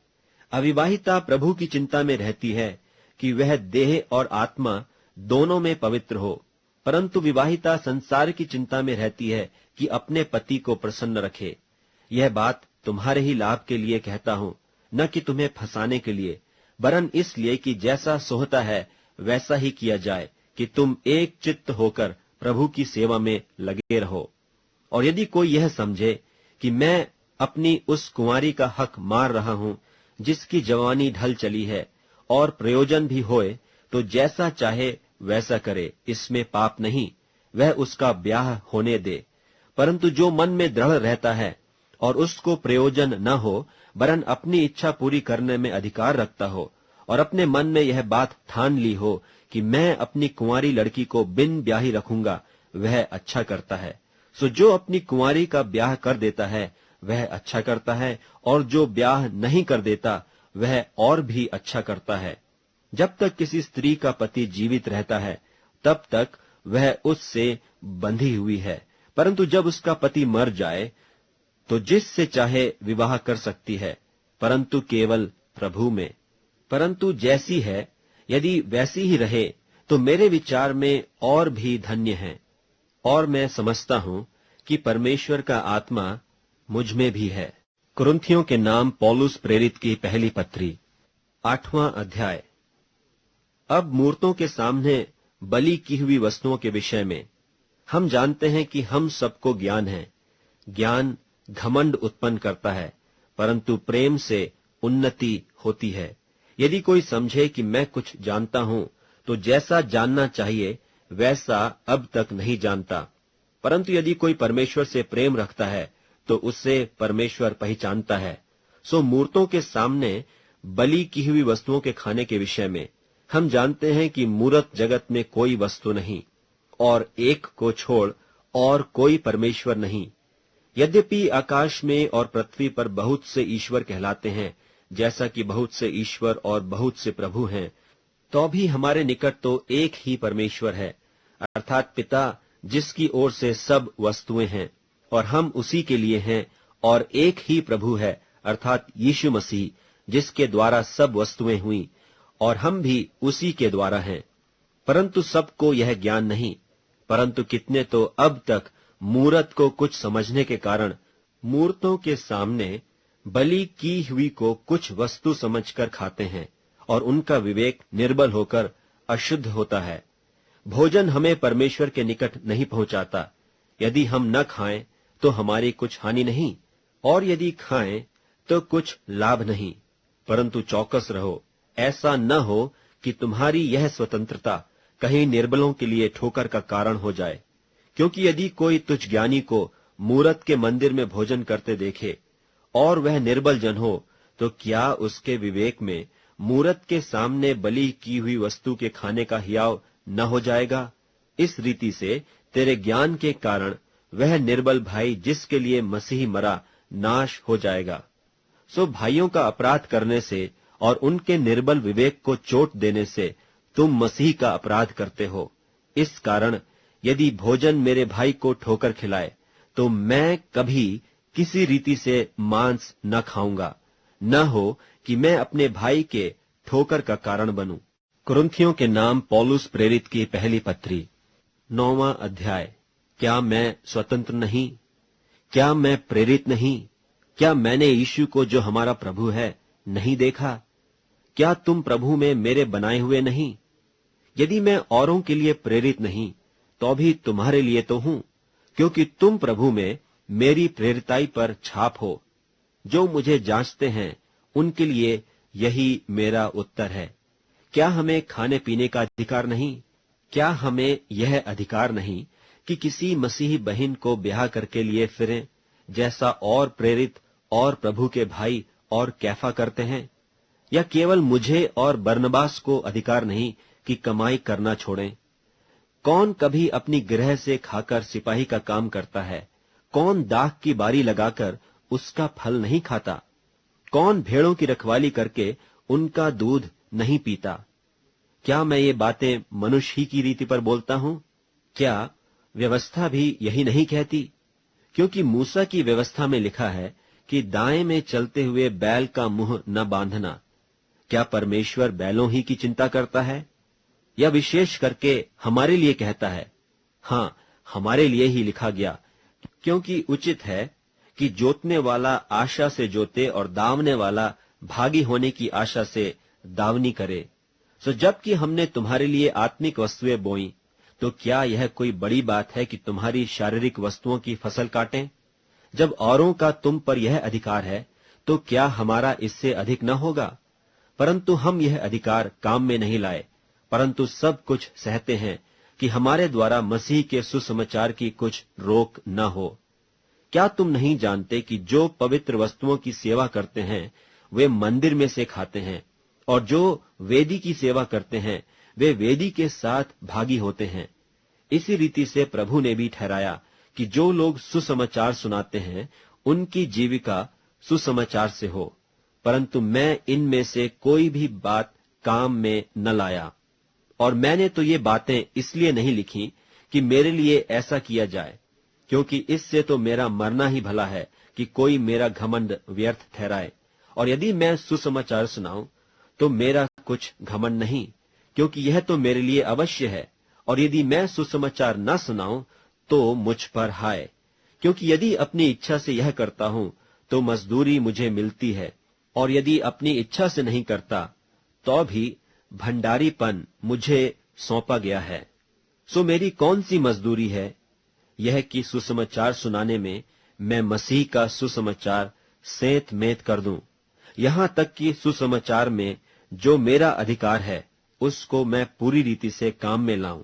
अविवाहिता प्रभु की चिंता में रहती है कि वह देह और आत्मा दोनों में पवित्र हो, परंतु विवाहिता संसार की चिंता में रहती है कि अपने पति को प्रसन्न रखे। यह बात तुम्हारे ही लाभ के लिए कहता हूं, न कि तुम्हें फंसाने के लिए, वरन इसलिए कि जैसा सोहता है वैसा ही किया जाए, कि तुम एक चित्त होकर प्रभु की सेवा में लगे रहो। और यदि कोई यह समझे कि मैं अपनी उस कुंवारी का हक मार रहा हूं जिसकी जवानी ढल चली है और प्रयोजन भी होए, तो जैसा चाहे वैसा करे, इसमें पाप नहीं, वह उसका ब्याह होने दे। परंतु जो मन में दृढ़ रहता है और उसको प्रयोजन न हो, वरन अपनी इच्छा पूरी करने में अधिकार रखता हो, और अपने मन में यह बात ठान ली हो कि मैं अपनी कुंवारी लड़की को बिन ब्याही रखूंगा, वह अच्छा करता है। सो जो अपनी कुंवारी का ब्याह कर देता है वह अच्छा करता है, और जो ब्याह नहीं कर देता वह और भी अच्छा करता है। जब तक किसी स्त्री का पति जीवित रहता है तब तक वह उससे बंधी हुई है, परंतु जब उसका पति मर जाए तो जिससे चाहे विवाह कर सकती है, परंतु केवल प्रभु में। परंतु जैसी है यदि वैसी ही रहे तो मेरे विचार में और भी धन्य है। और मैं समझता हूं कि परमेश्वर का आत्मा मुझ में भी है। कुरिन्थियों के नाम पौलुस प्रेरित की पहली पत्री, 8वां अध्याय। अब मूर्तों के सामने बलि की हुई वस्तुओं के विषय में हम जानते हैं कि हम सबको ज्ञान है। ज्ञान घमंड उत्पन्न करता है, परंतु प्रेम से उन्नति होती है। यदि कोई समझे कि मैं कुछ जानता हूं, तो जैसा जानना चाहिए वैसा अब तक नहीं जानता। परंतु यदि कोई परमेश्वर से प्रेम रखता है तो उससे परमेश्वर पहचानता है। सो मूर्तों के सामने बलि की हुई वस्तुओं के खाने के विषय में हम जानते हैं कि मूरत जगत में कोई वस्तु नहीं, और एक को छोड़ और कोई परमेश्वर नहीं। यद्यपि आकाश में और पृथ्वी पर बहुत से ईश्वर कहलाते हैं, जैसा कि बहुत से ईश्वर और बहुत से प्रभु हैं, तो भी हमारे निकट तो एक ही परमेश्वर है, अर्थात पिता, जिसकी ओर से सब वस्तुएं हैं, और हम उसी के लिए हैं। और एक ही प्रभु है, अर्थात यीशु मसीह, जिसके द्वारा सब वस्तुएं हुई, और हम भी उसी के द्वारा हैं। परंतु सबको यह ज्ञान नहीं, परंतु कितने तो अब तक मूरत को कुछ समझने के कारण मूर्तों के सामने बलि की हुई को कुछ वस्तु समझकर खाते हैं, और उनका विवेक निर्बल होकर अशुद्ध होता है। भोजन हमें परमेश्वर के निकट नहीं पहुंचाता। यदि हम न खाएं तो हमारी कुछ हानि नहीं, और यदि खाएं तो कुछ लाभ नहीं। परंतु चौकस रहो, ऐसा न हो कि तुम्हारी यह स्वतंत्रता कहीं निर्बलों के लिए ठोकर का कारण हो जाए। क्योंकि यदि कोई तुच्छ ज्ञानी को मूरत के मंदिर में भोजन करते देखे और वह निर्बल जन हो, तो क्या उसके विवेक में मूरत के सामने बलि की हुई वस्तु के खाने का हियाव न हो जाएगा? इस रीति से तेरे ज्ञान के कारण वह निर्बल भाई जिसके लिए मसीह मरा नाश हो जाएगा। सो भाइयों का अपराध करने से और उनके निर्बल विवेक को चोट देने से तुम मसीह का अपराध करते हो। इस कारण यदि भोजन मेरे भाई को ठोकर खिलाए तो मैं कभी किसी रीति से मांस न खाऊंगा, न हो कि मैं अपने भाई के ठोकर का कारण बनूं। कुरिन्थियों के नाम पौलुस प्रेरित की पहली पत्री, 9वां अध्याय। क्या मैं स्वतंत्र नहीं? क्या मैं प्रेरित नहीं? क्या मैंने यीशु को जो हमारा प्रभु है नहीं देखा? क्या तुम प्रभु में मेरे बनाए हुए नहीं? यदि मैं औरों के लिए प्रेरित नहीं तो भी तुम्हारे लिए तो हूं, क्योंकि तुम प्रभु में मेरी प्रेरिताई पर छाप हो। जो मुझे जांचते हैं उनके लिए यही मेरा उत्तर है। क्या हमें खाने पीने का अधिकार नहीं? क्या हमें यह अधिकार नहीं कि किसी मसीही बहन को ब्याह करके लिए फिरें, जैसा और प्रेरित और प्रभु के भाई और कैफा करते हैं? या केवल मुझे और बरनबास को अधिकार नहीं कि कमाई करना छोड़ें? कौन कभी अपनी गृह से खाकर सिपाही का काम करता है? कौन दाख की बारी लगाकर उसका फल नहीं खाता? कौन भेड़ों की रखवाली करके उनका दूध नहीं पीता? क्या मैं ये बातें मनुष्य ही की रीति पर बोलता हूं? क्या व्यवस्था भी यही नहीं कहती? क्योंकि मूसा की व्यवस्था में लिखा है कि दाएं में चलते हुए बैल का मुंह न बांधना। क्या परमेश्वर बैलों ही की चिंता करता है, या विशेष करके हमारे लिए कहता है? हाँ, हमारे लिए ही लिखा गया, क्योंकि उचित है कि जोतने वाला आशा से जोते और दावने वाला भागी होने की आशा से दावनी करे। सो जबकि हमने तुम्हारे लिए आत्मिक वस्तुएं बोई, तो क्या यह कोई बड़ी बात है कि तुम्हारी शारीरिक वस्तुओं की फसल काटें? जब औरों का तुम पर यह अधिकार है, तो क्या हमारा इससे अधिक न होगा? परंतु हम यह अधिकार काम में नहीं लाए, परंतु सब कुछ सहते हैं कि हमारे द्वारा मसीह के सुसमाचार की कुछ रोक न हो। क्या तुम नहीं जानते कि जो पवित्र वस्तुओं की सेवा करते हैं वे मंदिर में से खाते हैं, और जो वेदी की सेवा करते हैं वे वेदी के साथ भागी होते हैं? इसी रीति से प्रभु ने भी ठहराया कि जो लोग सुसमाचार सुनाते हैं उनकी जीविका सुसमाचार से हो। परंतु मैं इनमें से कोई भी बात काम में न लाया। और मैंने तो ये बातें इसलिए नहीं लिखी कि मेरे लिए ऐसा किया जाए, क्योंकि इससे तो मेरा मरना ही भला है कि कोई मेरा घमंड व्यर्थ ठहराए। और यदि मैं सुसमाचार सुनाऊं तो मेरा कुछ घमंड नहीं, क्योंकि यह तो मेरे लिए अवश्य है। और यदि मैं सुसमाचार न सुनाऊं तो मुझ पर हाय, क्योंकि यदि अपनी इच्छा से यह करता हूं तो मजदूरी मुझे मिलती है, और यदि अपनी इच्छा से नहीं करता तो भी भंडारीपन मुझे सौंपा गया है। सो मेरी कौन सी मजदूरी है? यह कि सुसमाचार सुनाने में मैं मसीह का सुसमाचार सेंत मेंत कर दूं। यहां तक कि सुसमाचार में जो मेरा अधिकार है उसको मैं पूरी रीति से काम में लाऊं,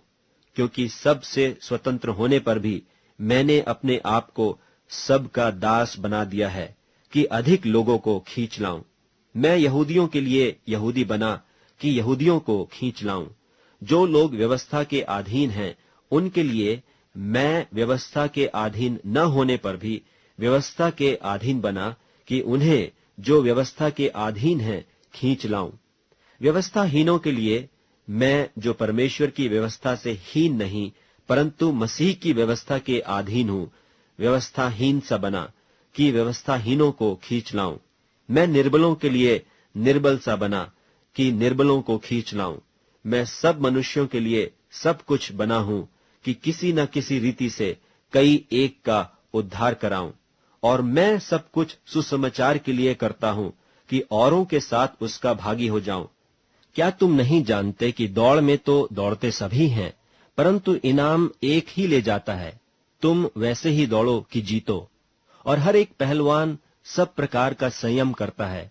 क्योंकि सब से स्वतंत्र होने पर भी मैंने अपने आप को सब का दास बना दिया है कि अधिक लोगों को खींच लाऊं। मैं यहूदियों के लिए यहूदी बना कि यहूदियों को खींच लाऊं। जो लोग व्यवस्था के अधीन हैं उनके लिए मैं व्यवस्था के अधीन न होने पर भी व्यवस्था के अधीन बना कि उन्हें जो व्यवस्था के अधीन हैं खींच लाऊं। व्यवस्थाहीनों के लिए मैं जो परमेश्वर की व्यवस्था से हीन नहीं परंतु मसीह की व्यवस्था के अधीन हूं, व्यवस्थाहीन सा बना कि व्यवस्थाहीनों को खींच लाऊं। मैं निर्बलों के लिए निर्बल सा बना कि निर्बलों को खींच लाऊं। मैं सब मनुष्यों के लिए सब कुछ बना हूं कि किसी न किसी रीति से कई एक का उद्धार कराऊं। और मैं सब कुछ सुसमाचार के लिए करता हूं कि औरों के साथ उसका भागी हो जाऊं। क्या तुम नहीं जानते कि दौड़ में तो दौड़ते सभी हैं, परंतु इनाम एक ही ले जाता है। तुम वैसे ही दौड़ो कि जीतो। और हर एक पहलवान सब प्रकार का संयम करता है।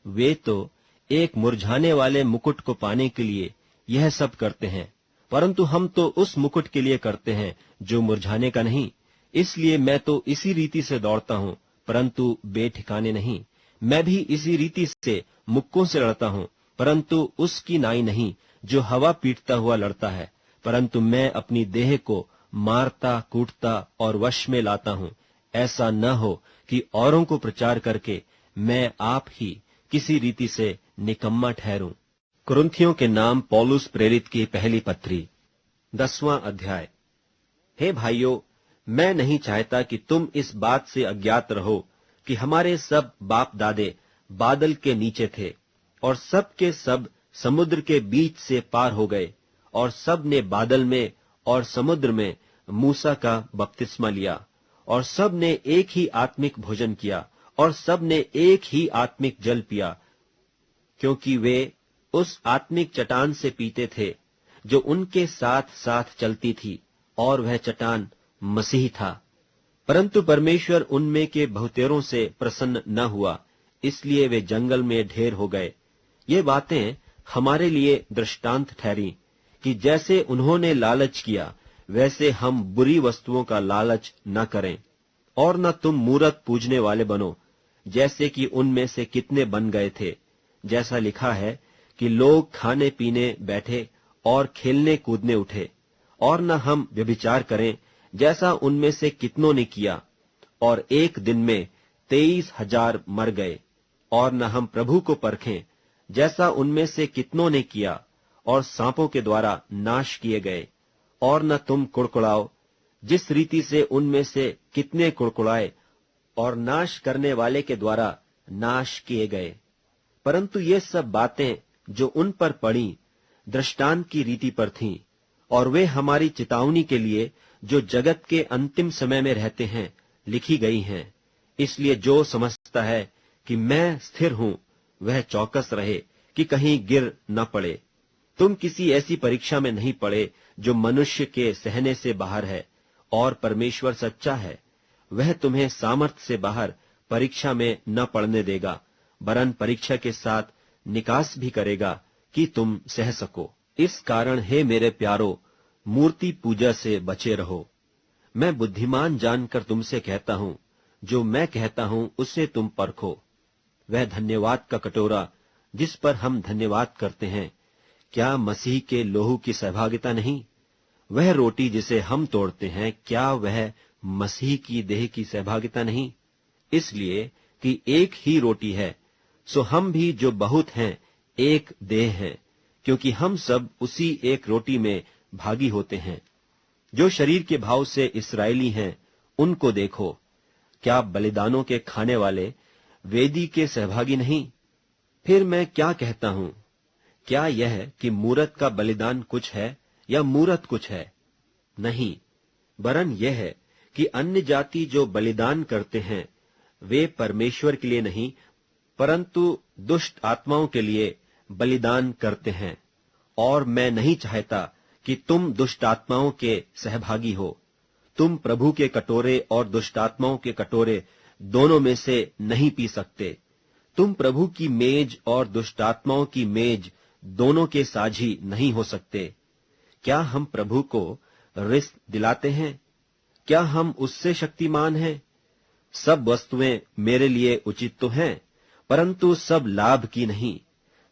वे तो एक मुरझाने वाले मुकुट को पाने के लिए यह सब करते हैं, परंतु हम तो उस मुकुट के लिए करते हैं जो मुरझाने का नहीं। इसलिए मैं तो इसी रीति से दौड़ता हूं, परंतु बेठिकाने नहीं। मैं भी इसी रीति से मुक्कों से लड़ता हूं, परंतु उसकी नाई नहीं जो हवा पीटता हुआ लड़ता है, परंतु मैं अपनी देह को मारता कूटता और वश में लाता हूं। ऐसा न हो कि औरों को प्रचार करके मैं आप ही किसी रीति से निकम्मा ठहरूं। कुरिन्थियों के नाम पौलुस प्रेरित की पहली पत्री 10वां अध्याय। हे भाइयों, मैं नहीं चाहता कि तुम इस बात से अज्ञात रहो कि हमारे सब बाप दादे बादल के नीचे थे, और सब के सब समुद्र के बीच से पार हो गए, और सब ने बादल में और समुद्र में मूसा का बपतिस्मा लिया, और सब ने एक ही आत्मिक भोजन किया, और सब ने एक ही आत्मिक जल पिया, क्योंकि वे उस आत्मिक चट्टान से पीते थे जो उनके साथ साथ चलती थी, और वह चट्टान मसीह था। परंतु परमेश्वर उनमें के बहुतेरों से प्रसन्न न हुआ, इसलिए वे जंगल में ढेर हो गए। ये बातें हमारे लिए दृष्टांत ठहरी कि जैसे उन्होंने लालच किया वैसे हम बुरी वस्तुओं का लालच न करें। और न तुम मूरत पूजने वाले बनो, जैसे कि उनमें से कितने बन गए थे। जैसा लिखा है कि लोग खाने पीने बैठे और खेलने कूदने उठे। और न हम व्यभिचार करें, जैसा उनमें से कितनों ने किया, और एक दिन में 23,000 मर गए। और न हम प्रभु को परखें, जैसा उनमें से कितनों ने किया, और सांपों के द्वारा नाश किए गए। और न तुम कुड़कुड़ाओ, जिस रीति से उनमें से कितने कुड़कुड़ाए और नाश करने वाले के द्वारा नाश किए गए। परंतु ये सब बातें जो उन पर पड़ी दृष्टांत की रीति पर थीं, और वे हमारी चेतावनी के लिए जो जगत के अंतिम समय में रहते हैं लिखी गई हैं। इसलिए जो समझता है कि मैं स्थिर हूं, वह चौकस रहे कि कहीं गिर न पड़े। तुम किसी ऐसी परीक्षा में नहीं पड़े जो मनुष्य के सहने से बाहर है, और परमेश्वर सच्चा है, वह तुम्हें सामर्थ्य से बाहर परीक्षा में न पड़ने देगा, वरन परीक्षा के साथ निकास भी करेगा कि तुम सह सको। इस कारण हे मेरे प्यारो, मूर्ति पूजा से बचे रहो। मैं बुद्धिमान जानकर तुमसे कहता हूं, जो मैं कहता हूं उसे तुम परखो। वह धन्यवाद का कटोरा जिस पर हम धन्यवाद करते हैं, क्या मसीह के लोहू की सहभागिता नहीं? वह रोटी जिसे हम तोड़ते हैं, क्या वह मसीह की देह की सहभागिता नहीं? इसलिए कि एक ही रोटी है, सो हम भी जो बहुत हैं एक देह हैं, क्योंकि हम सब उसी एक रोटी में भागी होते हैं। जो शरीर के भाव से इस्राएली हैं, उनको देखो, क्या बलिदानों के खाने वाले वेदी के सहभागी नहीं? फिर मैं क्या कहता हूं? क्या यह कि मूरत का बलिदान कुछ है या मूरत कुछ है? नहीं, वरन यह है कि अन्य जाति जो बलिदान करते हैं, वे परमेश्वर के लिए नहीं, परंतु दुष्ट आत्माओं के लिए बलिदान करते हैं। और मैं नहीं चाहता कि तुम दुष्ट आत्माओं के सहभागी हो। तुम प्रभु के कटोरे और दुष्ट आत्माओं के कटोरे दोनों में से नहीं पी सकते। तुम प्रभु की मेज और दुष्ट आत्माओं की मेज दोनों के साझी नहीं हो सकते। क्या हम प्रभु को रिश्त दिलाते हैं? क्या हम उससे शक्तिमान हैं? सब वस्तुएं मेरे लिए उचित तो हैं, परंतु सब लाभ की नहीं।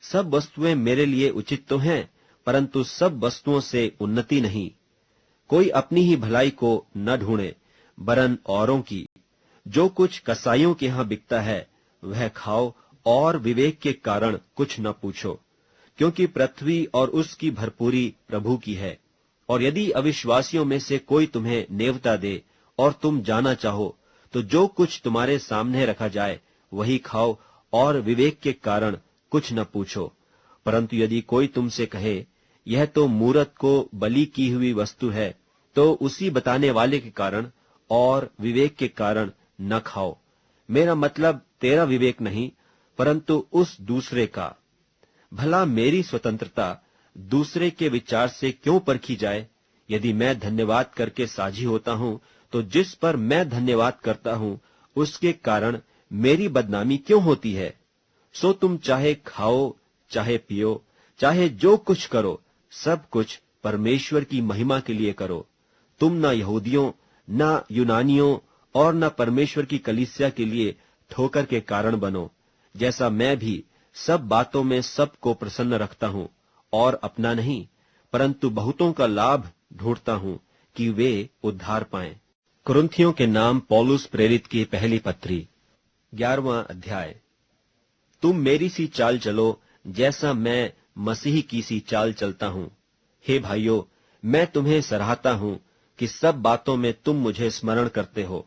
सब वस्तुएं मेरे लिए उचित तो हैं, परंतु सब वस्तुओं से उन्नति नहीं। कोई अपनी ही भलाई को न ढूंढे, वरन औरों की। जो कुछ कसाईयों के यहाँ बिकता है, वह खाओ, और विवेक के कारण कुछ न पूछो, क्योंकि पृथ्वी और उसकी भरपूरी प्रभु की है। और यदि अविश्वासियों में से कोई तुम्हें नेवता दे और तुम जाना चाहो, तो जो कुछ तुम्हारे सामने रखा जाए वही खाओ, और विवेक के कारण कुछ न पूछो। परंतु यदि कोई तुमसे कहे, यह तो मूरत को बलि की हुई वस्तु है, तो उसी बताने वाले के कारण और विवेक के कारण न खाओ। मेरा मतलब तेरा विवेक नहीं, परंतु उस दूसरे का। भला मेरी स्वतंत्रता दूसरे के विचार से क्यों परखी जाए? यदि मैं धन्यवाद करके साझी होता हूं, तो जिस पर मैं धन्यवाद करता हूं उसके कारण मेरी बदनामी क्यों होती है? सो तुम चाहे खाओ, चाहे पियो, चाहे जो कुछ करो, सब कुछ परमेश्वर की महिमा के लिए करो। तुम न यहूदियों, न यूनानियों और न परमेश्वर की कलीसिया के लिए ठोकर के कारण बनो, जैसा मैं भी सब बातों में सबको प्रसन्न रखता हूं, और अपना नहीं, परंतु बहुतों का लाभ ढूंढता हूं कि वे उद्धार पाएं। कुरिन्थियों के नाम पौलुस प्रेरित की पहली पत्री, 11वां अध्याय। तुम मेरी सी चाल चलो, जैसा मैं मसीह की सी चाल चलता हूं। हे भाइयों, मैं तुम्हें सराहता हूं कि सब बातों में तुम मुझे स्मरण करते हो,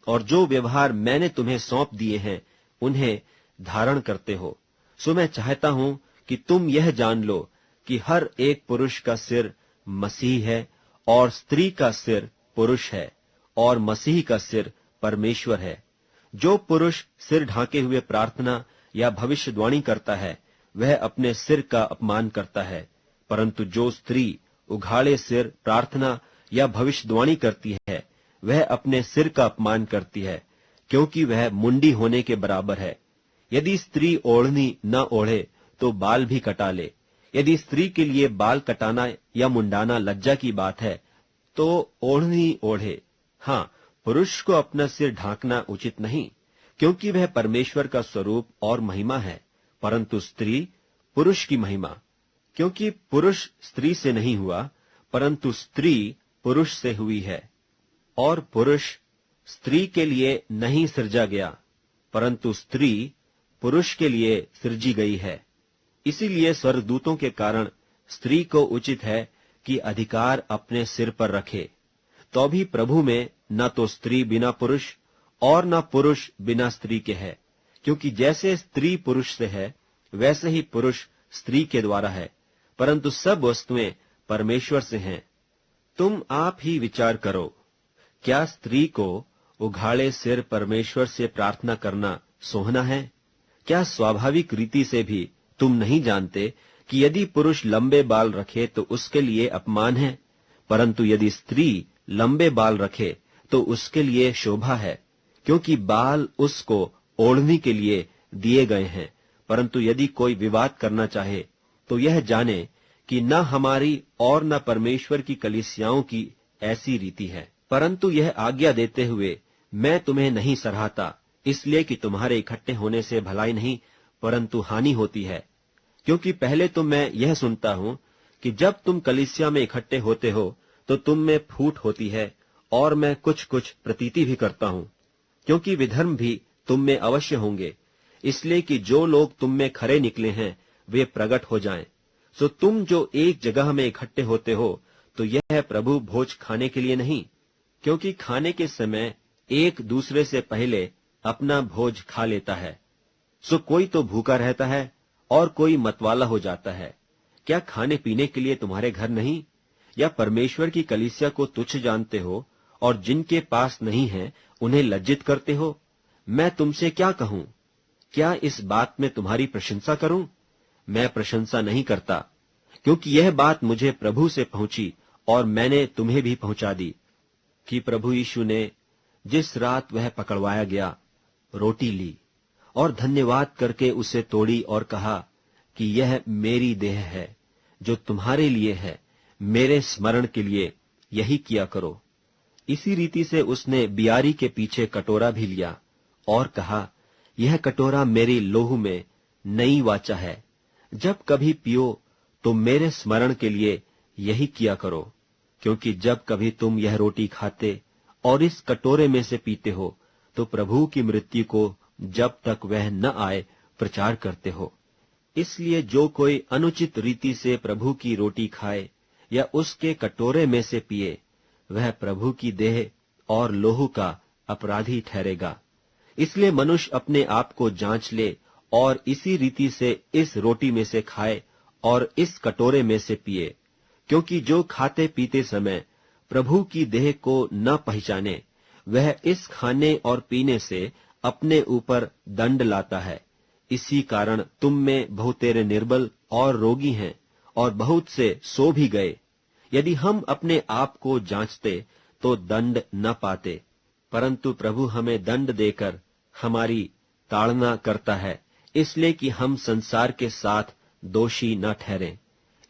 और जो व्यवहार मैंने तुम्हें सौंप दिए हैं उन्हें धारण करते हो। सो मैं चाहता हूं कि तुम यह जान लो कि हर एक पुरुष का सिर मसीह है, और स्त्री का सिर पुरुष है, और मसीह का सिर परमेश्वर है। जो पुरुष सिर ढांके हुए प्रार्थना या भविष्यवाणी करता है, वह अपने सिर का अपमान करता है, परंतु जो स्त्री उघाड़े सिर प्रार्थना या भविष्यवाणी करती है, वह अपने सिर का अपमान करती है, क्योंकि वह मुंडी होने के बराबर है। यदि स्त्री ओढ़नी न ओढ़े तो बाल भी कटा ले। यदि स्त्री के लिए बाल कटाना या मुंडाना लज्जा की बात है, तो ओढ़नी ओढ़े। हाँ, पुरुष को अपना सिर ढांकना उचित नहीं, क्योंकि वह परमेश्वर का स्वरूप और महिमा है, परंतु स्त्री पुरुष की महिमा। क्योंकि पुरुष स्त्री से नहीं हुआ, परंतु स्त्री पुरुष से हुई है। और पुरुष स्त्री के लिए नहीं सृजा गया, परंतु स्त्री पुरुष के लिए सृजी गई है। इसीलिए स्वर्गदूतों के कारण स्त्री को उचित है कि अधिकार अपने सिर पर रखे। तो भी प्रभु में न तो स्त्री बिना पुरुष और न पुरुष बिना स्त्री के है, क्योंकि जैसे स्त्री पुरुष से है वैसे ही पुरुष स्त्री के द्वारा है, परंतु सब वस्तुएं परमेश्वर से हैं। तुम आप ही विचार करो, क्या स्त्री को उघाड़े सिर परमेश्वर से प्रार्थना करना सोहना है? क्या स्वाभाविक रीति से भी तुम नहीं जानते कि यदि पुरुष लंबे बाल रखे तो उसके लिए अपमान है, परंतु यदि स्त्री लंबे बाल रखे तो उसके लिए शोभा है, क्योंकि बाल उसको ओढ़ने के लिए दिए गए हैं। परंतु यदि कोई विवाद करना चाहे तो यह जाने कि न हमारी और न परमेश्वर की कलीसियाओं की ऐसी रीति है। परंतु यह आज्ञा देते हुए मैं तुम्हें नहीं सराहता, इसलिए कि तुम्हारे इकट्ठे होने से भलाई नहीं परंतु हानि होती है। क्योंकि पहले तो मैं यह सुनता हूं कि जब तुम कलीसिया में इकट्ठे होते हो तो तुम में फूट होती है, और मैं कुछ कुछ प्रतीति भी करता हूं, क्योंकि विधर्म भी तुम में अवश्य होंगे, इसलिए कि जो लोग तुम में खरे निकले हैं वे प्रकट हो जाएं। सो तुम जो एक जगह में इकट्ठे होते हो तो यह प्रभु भोज खाने के लिए नहीं, क्योंकि खाने के समय एक दूसरे से पहले अपना भोज खा लेता है। सो कोई तो भूखा रहता है और कोई मतवाला हो जाता है। क्या खाने पीने के लिए तुम्हारे घर नहीं? या परमेश्वर की कलीसिया को तुच्छ जानते हो और जिनके पास नहीं है उन्हें लज्जित करते हो? मैं तुमसे क्या कहूं? क्या इस बात में तुम्हारी प्रशंसा करूं? मैं प्रशंसा नहीं करता, क्योंकि यह बात मुझे प्रभु से पहुंची और मैंने तुम्हें भी पहुंचा दी कि प्रभु यीशु ने जिस रात वह पकड़वाया गया रोटी ली और धन्यवाद करके उसे तोड़ी और कहा कि यह मेरी देह है जो तुम्हारे लिए है, मेरे स्मरण के लिए यही किया करो। इसी रीति से उसने बियारी के पीछे कटोरा भी लिया और कहा, यह कटोरा मेरी लोहू में नई वाचा है, जब कभी पियो तो मेरे स्मरण के लिए यही किया करो। क्योंकि जब कभी तुम यह रोटी खाते और इस कटोरे में से पीते हो तो प्रभु की मृत्यु को जब तक वह न आए प्रचार करते हो। इसलिए जो कोई अनुचित रीति से प्रभु की रोटी खाए या उसके कटोरे में से पिए, वह प्रभु की देह और लोहू का अपराधी ठहरेगा। इसलिए मनुष्य अपने आप को जांच ले और इसी रीति से इस रोटी में से खाए और इस कटोरे में से पिए, क्योंकि जो खाते पीते समय प्रभु की देह को न पहचाने, वह इस खाने और पीने से अपने ऊपर दंड लाता है। इसी कारण तुम में बहुतेरे निर्बल और रोगी हैं और बहुत से सो भी गए। यदि हम अपने आप को जांचते तो दंड न पाते, परंतु प्रभु हमें दंड देकर हमारी ताड़ना करता है, इसलिए कि हम संसार के साथ दोषी न ठहरें।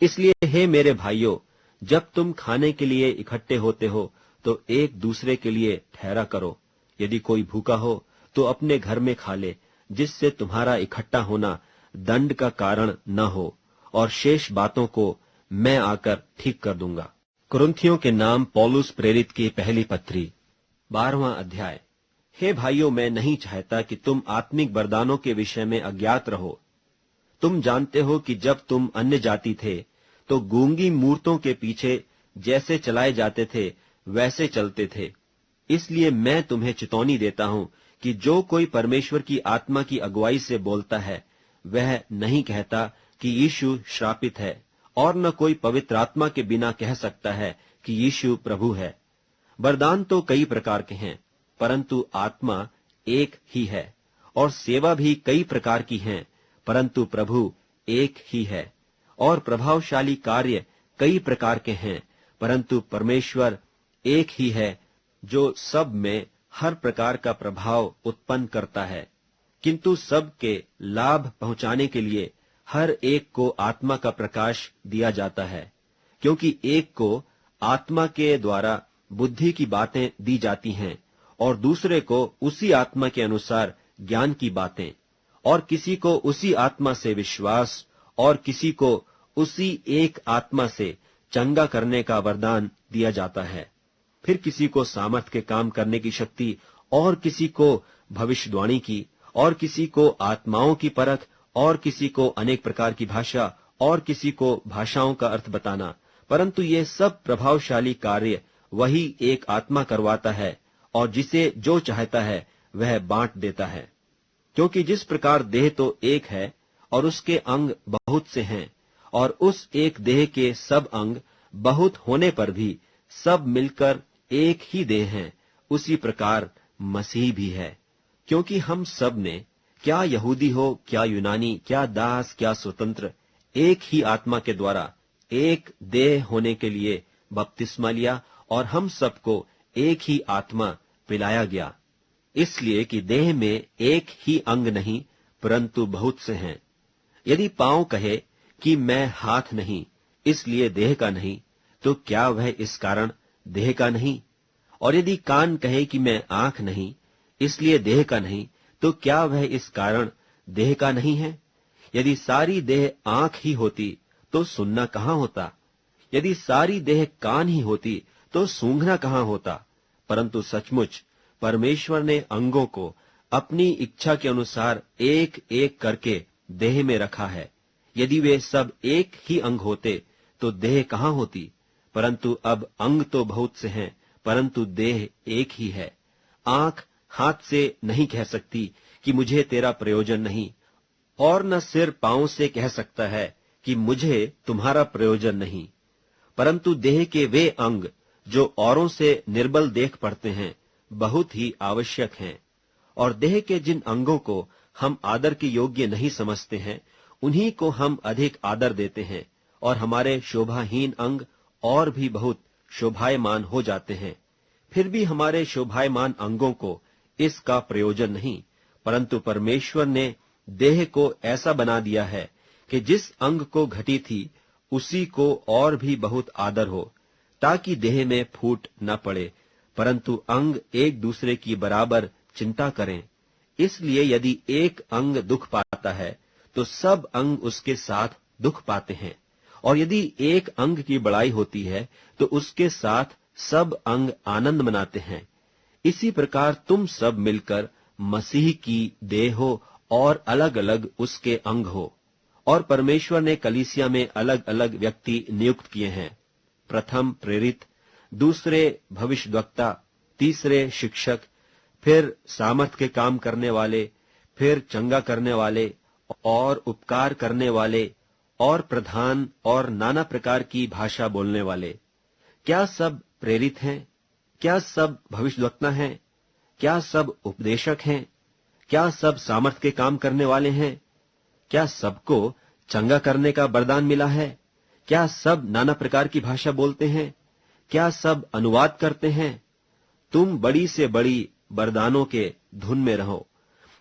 इसलिए हे मेरे भाइयों, जब तुम खाने के लिए इकट्ठे होते हो तो एक दूसरे के लिए ठहरा करो। यदि कोई भूखा हो तो अपने घर में खा ले, जिससे तुम्हारा इकट्ठा होना दंड का कारण न हो, और शेष बातों को मैं आकर ठीक कर दूंगा। कुरिन्थियों के नाम पौलुस प्रेरित की पहली पत्री 12वां अध्याय। हे भाइयों, मैं नहीं चाहता कि तुम आत्मिक वरदानों के विषय में अज्ञात रहो। तुम जानते हो कि जब तुम अन्य जाति थे तो गूंगी मूर्तों के पीछे जैसे चलाए जाते थे वैसे चलते थे। इसलिए मैं तुम्हें चितौनी देता हूं कि जो कोई परमेश्वर की आत्मा की अगुवाई से बोलता है वह नहीं कहता कि यीशु श्रापित है, और न कोई पवित्र आत्मा के बिना कह सकता है कि यीशु प्रभु है। वरदान तो कई प्रकार के हैं, परंतु आत्मा एक ही है, और सेवा भी कई प्रकार की हैं, परंतु प्रभु एक ही है। और प्रभावशाली कार्य कई प्रकार के हैं, परंतु परमेश्वर एक ही है, जो सब में हर प्रकार का प्रभाव उत्पन्न करता है। किंतु सब के लाभ पहुंचाने के लिए हर एक को आत्मा का प्रकाश दिया जाता है, क्योंकि एक को आत्मा के द्वारा बुद्धि की बातें दी जाती हैं और दूसरे को उसी आत्मा के अनुसार ज्ञान की बातें, और किसी को उसी आत्मा से विश्वास, और किसी को उसी एक आत्मा से चंगा करने का वरदान दिया जाता है। फिर किसी को सामर्थ के काम करने की शक्ति, और किसी को भविष्यवाणी की, और किसी को आत्माओं की परख, और किसी को अनेक प्रकार की भाषा, और किसी को भाषाओं का अर्थ बताना। परंतु ये सब प्रभावशाली कार्य वही एक आत्मा करवाता है और जिसे जो चाहता है वह बांट देता है। क्योंकि जिस प्रकार देह तो एक है और उसके अंग बहुत से हैं, और उस एक देह के सब अंग बहुत होने पर भी सब मिलकर एक ही देह हैं, उसी प्रकार मसीह भी है। क्योंकि हम सब ने, क्या यहूदी हो क्या यूनानी, क्या दास क्या स्वतंत्र, एक ही आत्मा के द्वारा एक देह होने के लिए बपतिस्मा लिया, और हम सबको एक ही आत्मा पिलाया गया। इसलिए कि देह में एक ही अंग नहीं परंतु बहुत से हैं। यदि पांव कहे कि मैं हाथ नहीं इसलिए देह का नहीं, तो क्या वह इस कारण देह का नहीं? और यदि कान कहे कि मैं आंख नहीं इसलिए देह का नहीं, तो क्या वह इस कारण देह का नहीं है? यदि सारी देह आंख ही होती तो सुनना कहाँ होता? यदि सारी देह कान ही होती तो सूंघना कहाँ होता? परंतु सचमुच परमेश्वर ने अंगों को अपनी इच्छा के अनुसार एक एक करके देह में रखा है। यदि वे सब एक ही अंग होते तो देह कहाँ होती? परंतु अब अंग तो बहुत से हैं, परंतु देह एक ही है। आंख हाथ से नहीं कह सकती कि मुझे तेरा प्रयोजन नहीं, और न सिर पांव से कह सकता है कि मुझे तुम्हारा प्रयोजन नहीं। परंतु देह के वे अंग जो औरों से निर्बल देख पड़ते हैं बहुत ही आवश्यक हैं। और देह के जिन अंगों को हम आदर के योग्य नहीं समझते हैं, उन्हीं को हम अधिक आदर देते हैं, और हमारे शोभाहीन अंग और भी बहुत शोभायमान हो जाते हैं। फिर भी हमारे शोभायमान अंगों को इसका प्रयोजन नहीं, परंतु परमेश्वर ने देह को ऐसा बना दिया है कि जिस अंग को घटी थी उसी को और भी बहुत आदर हो, ताकि देह में फूट न पड़े, परंतु अंग एक दूसरे की बराबर चिंता करें। इसलिए यदि एक अंग दुख पाता है तो सब अंग उसके साथ दुख पाते हैं, और यदि एक अंग की बड़ाई होती है तो उसके साथ सब अंग आनंद मनाते हैं। इसी प्रकार तुम सब मिलकर मसीह की देह हो और अलग अलग उसके अंग हो। और परमेश्वर ने कलीसिया में अलग अलग व्यक्ति नियुक्त किए हैं, प्रथम प्रेरित, दूसरे भविष्यद्वक्ता, तीसरे शिक्षक, फिर सामर्थ के काम करने वाले, फिर चंगा करने वाले और उपकार करने वाले, और प्रधान और नाना प्रकार की भाषा बोलने वाले। क्या सब प्रेरित हैं? क्या सब भविष्यद्वक्ता हैं? क्या सब उपदेशक हैं? क्या सब सामर्थ के काम करने वाले हैं? क्या सबको चंगा करने का वरदान मिला है? क्या सब नाना प्रकार की भाषा बोलते हैं? क्या सब अनुवाद करते हैं? तुम बड़ी से बड़ी वरदानों के धुन में रहो,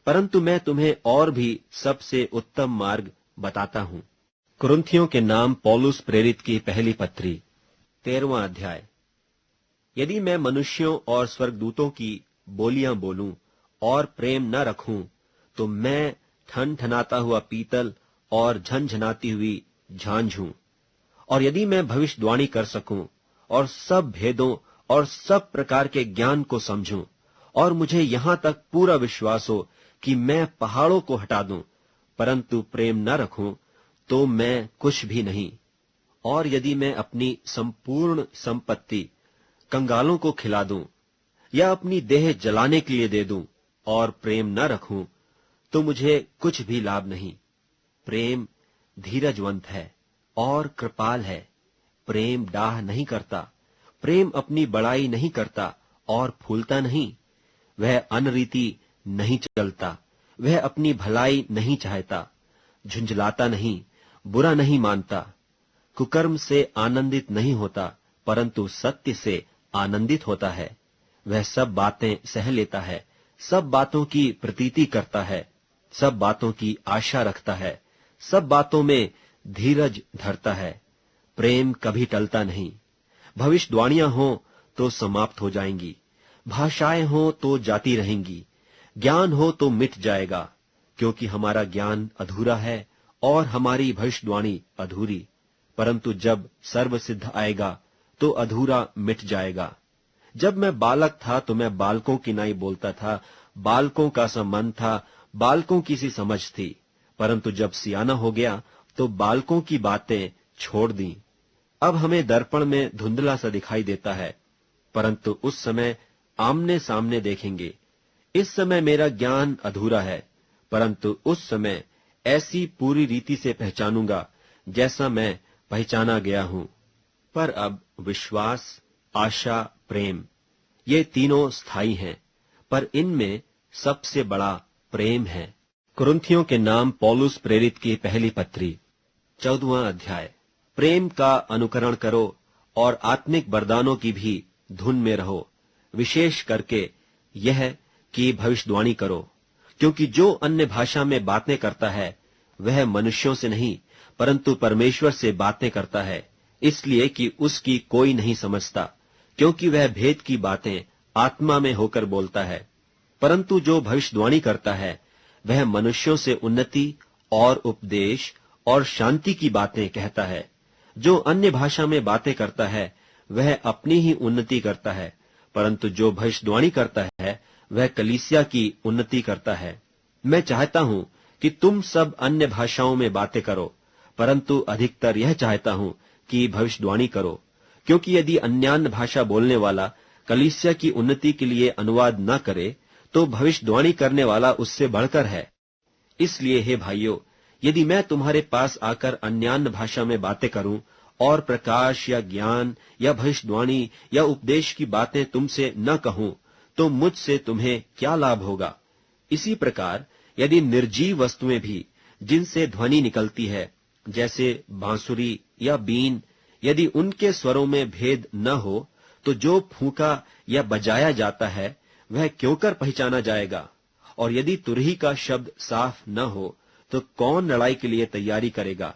परंतु मैं तुम्हें और भी सबसे उत्तम मार्ग बताता हूँ। कुरिन्थियों के नाम पौलुस प्रेरित की पहली पत्री, 13वां अध्याय। यदि मैं मनुष्यों और स्वर्गदूतों की बोलियां बोलूं और प्रेम न रखूं, तो मैं ठन ठनाता हुआ पीतल और झनझनाती हुई झांझ हूं। और यदि मैं भविष्यवाणी कर सकूं और सब भेदों और सब प्रकार के ज्ञान को समझूं, और मुझे यहां तक पूरा विश्वास हो कि मैं पहाड़ों को हटा दूं, परंतु प्रेम न रखूं, तो मैं कुछ भी नहीं। और यदि मैं अपनी संपूर्ण संपत्ति कंगालों को खिला दूं या अपनी देह जलाने के लिए दे दूं और प्रेम न रखूं, तो मुझे कुछ भी लाभ नहीं। प्रेम धीरजवंत है और कृपाल है। प्रेम डाह नहीं करता, प्रेम अपनी बड़ाई नहीं करता और फूलता नहीं। वह अनरीति नहीं चलता, वह अपनी भलाई नहीं चाहता, झुंझलाता नहीं, बुरा नहीं मानता, कुकर्म से आनंदित नहीं होता, परंतु सत्य से आनंदित होता है। वह सब बातें सह लेता है, सब बातों की प्रतीति करता है, सब बातों की आशा रखता है, सब बातों में धीरज धरता है। प्रेम कभी टलता नहीं। भविष्यवाणियां हों तो समाप्त हो जाएंगी, भाषाएं हों तो जाती रहेंगी, ज्ञान हो तो मिट जाएगा, क्योंकि हमारा ज्ञान अधूरा है और हमारी भविष्यवाणी अधूरी। परंतु जब सर्वसिद्ध आएगा तो अधूरा मिट जाएगा। जब मैं बालक था तो मैं बालकों की नाई बोलता था, बालकों का सा मन था, बालकों की सी समझ थी, परंतु जब सियाना हो गया तो बालकों की बातें छोड़ दी। अब हमें दर्पण में धुंधला सा दिखाई देता है, परंतु उस समय आमने सामने देखेंगे। इस समय मेरा ज्ञान अधूरा है, परंतु उस समय ऐसी पूरी रीति से पहचानूंगा जैसा मैं पहचाना गया हूं। पर अब विश्वास, आशा, प्रेम, ये तीनों स्थायी हैं, पर इनमें सबसे बड़ा प्रेम है। कुरिन्थियों के नाम पौलुस प्रेरित की पहली पत्री, 14वां अध्याय। प्रेम का अनुकरण करो और आत्मिक वरदानों की भी धुन में रहो, विशेष करके यह कि भविष्यवाणी करो, क्योंकि जो अन्य भाषा में बातें करता है वह मनुष्यों से नहीं परंतु परमेश्वर से बातें करता है, इसलिए कि उसकी कोई नहीं समझता, क्योंकि वह भेद की बातें आत्मा में होकर बोलता है। परंतु जो भविष्यवाणी करता है वह मनुष्यों से उन्नति और उपदेश और शांति की बातें कहता है। जो अन्य भाषा में बातें करता है वह अपनी ही उन्नति करता है, परंतु जो भविष्यवाणी करता है वह कलीसिया की उन्नति करता है। मैं चाहता हूं कि तुम सब अन्य भाषाओं में बातें करो, परंतु अधिकतर यह चाहता हूं कि भविष्यवाणी करो, क्योंकि यदि अन्यान्य भाषा बोलने वाला कलीसिया की उन्नति के लिए अनुवाद न करे तो भविष्यवाणी करने वाला उससे बढ़कर है। इसलिए हे भाइयों, यदि मैं तुम्हारे पास आकर अन्यान्य भाषा में बातें करूं और प्रकाश या ज्ञान या भविष्यवाणी या उपदेश की बातें तुमसे न कहूं तो मुझसे तुम्हें क्या लाभ होगा। इसी प्रकार यदि निर्जीव वस्तुएं भी जिनसे ध्वनि निकलती है, जैसे बांसुरी या बीन, यदि उनके स्वरों में भेद न हो तो जो फूंका या बजाया जाता है वह क्यों कर पहचाना जाएगा। और यदि तुरही का शब्द साफ न हो तो कौन लड़ाई के लिए तैयारी करेगा।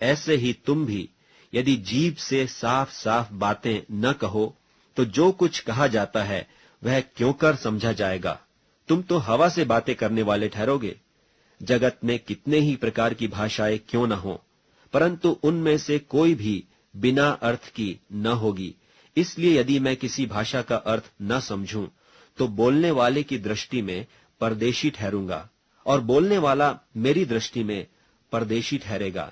ऐसे ही तुम भी यदि जीभ से साफ साफ बातें न कहो तो जो कुछ कहा जाता है वह क्यों कर समझा जाएगा। तुम तो हवा से बातें करने वाले ठहरोगे। जगत में कितने ही प्रकार की भाषाएं क्यों न हो, परंतु उनमें से कोई भी बिना अर्थ की न होगी। इसलिए यदि मैं किसी भाषा का अर्थ न समझूं तो बोलने वाले की दृष्टि में परदेशी ठहरूंगा और बोलने वाला मेरी दृष्टि में परदेशी ठहरेगा।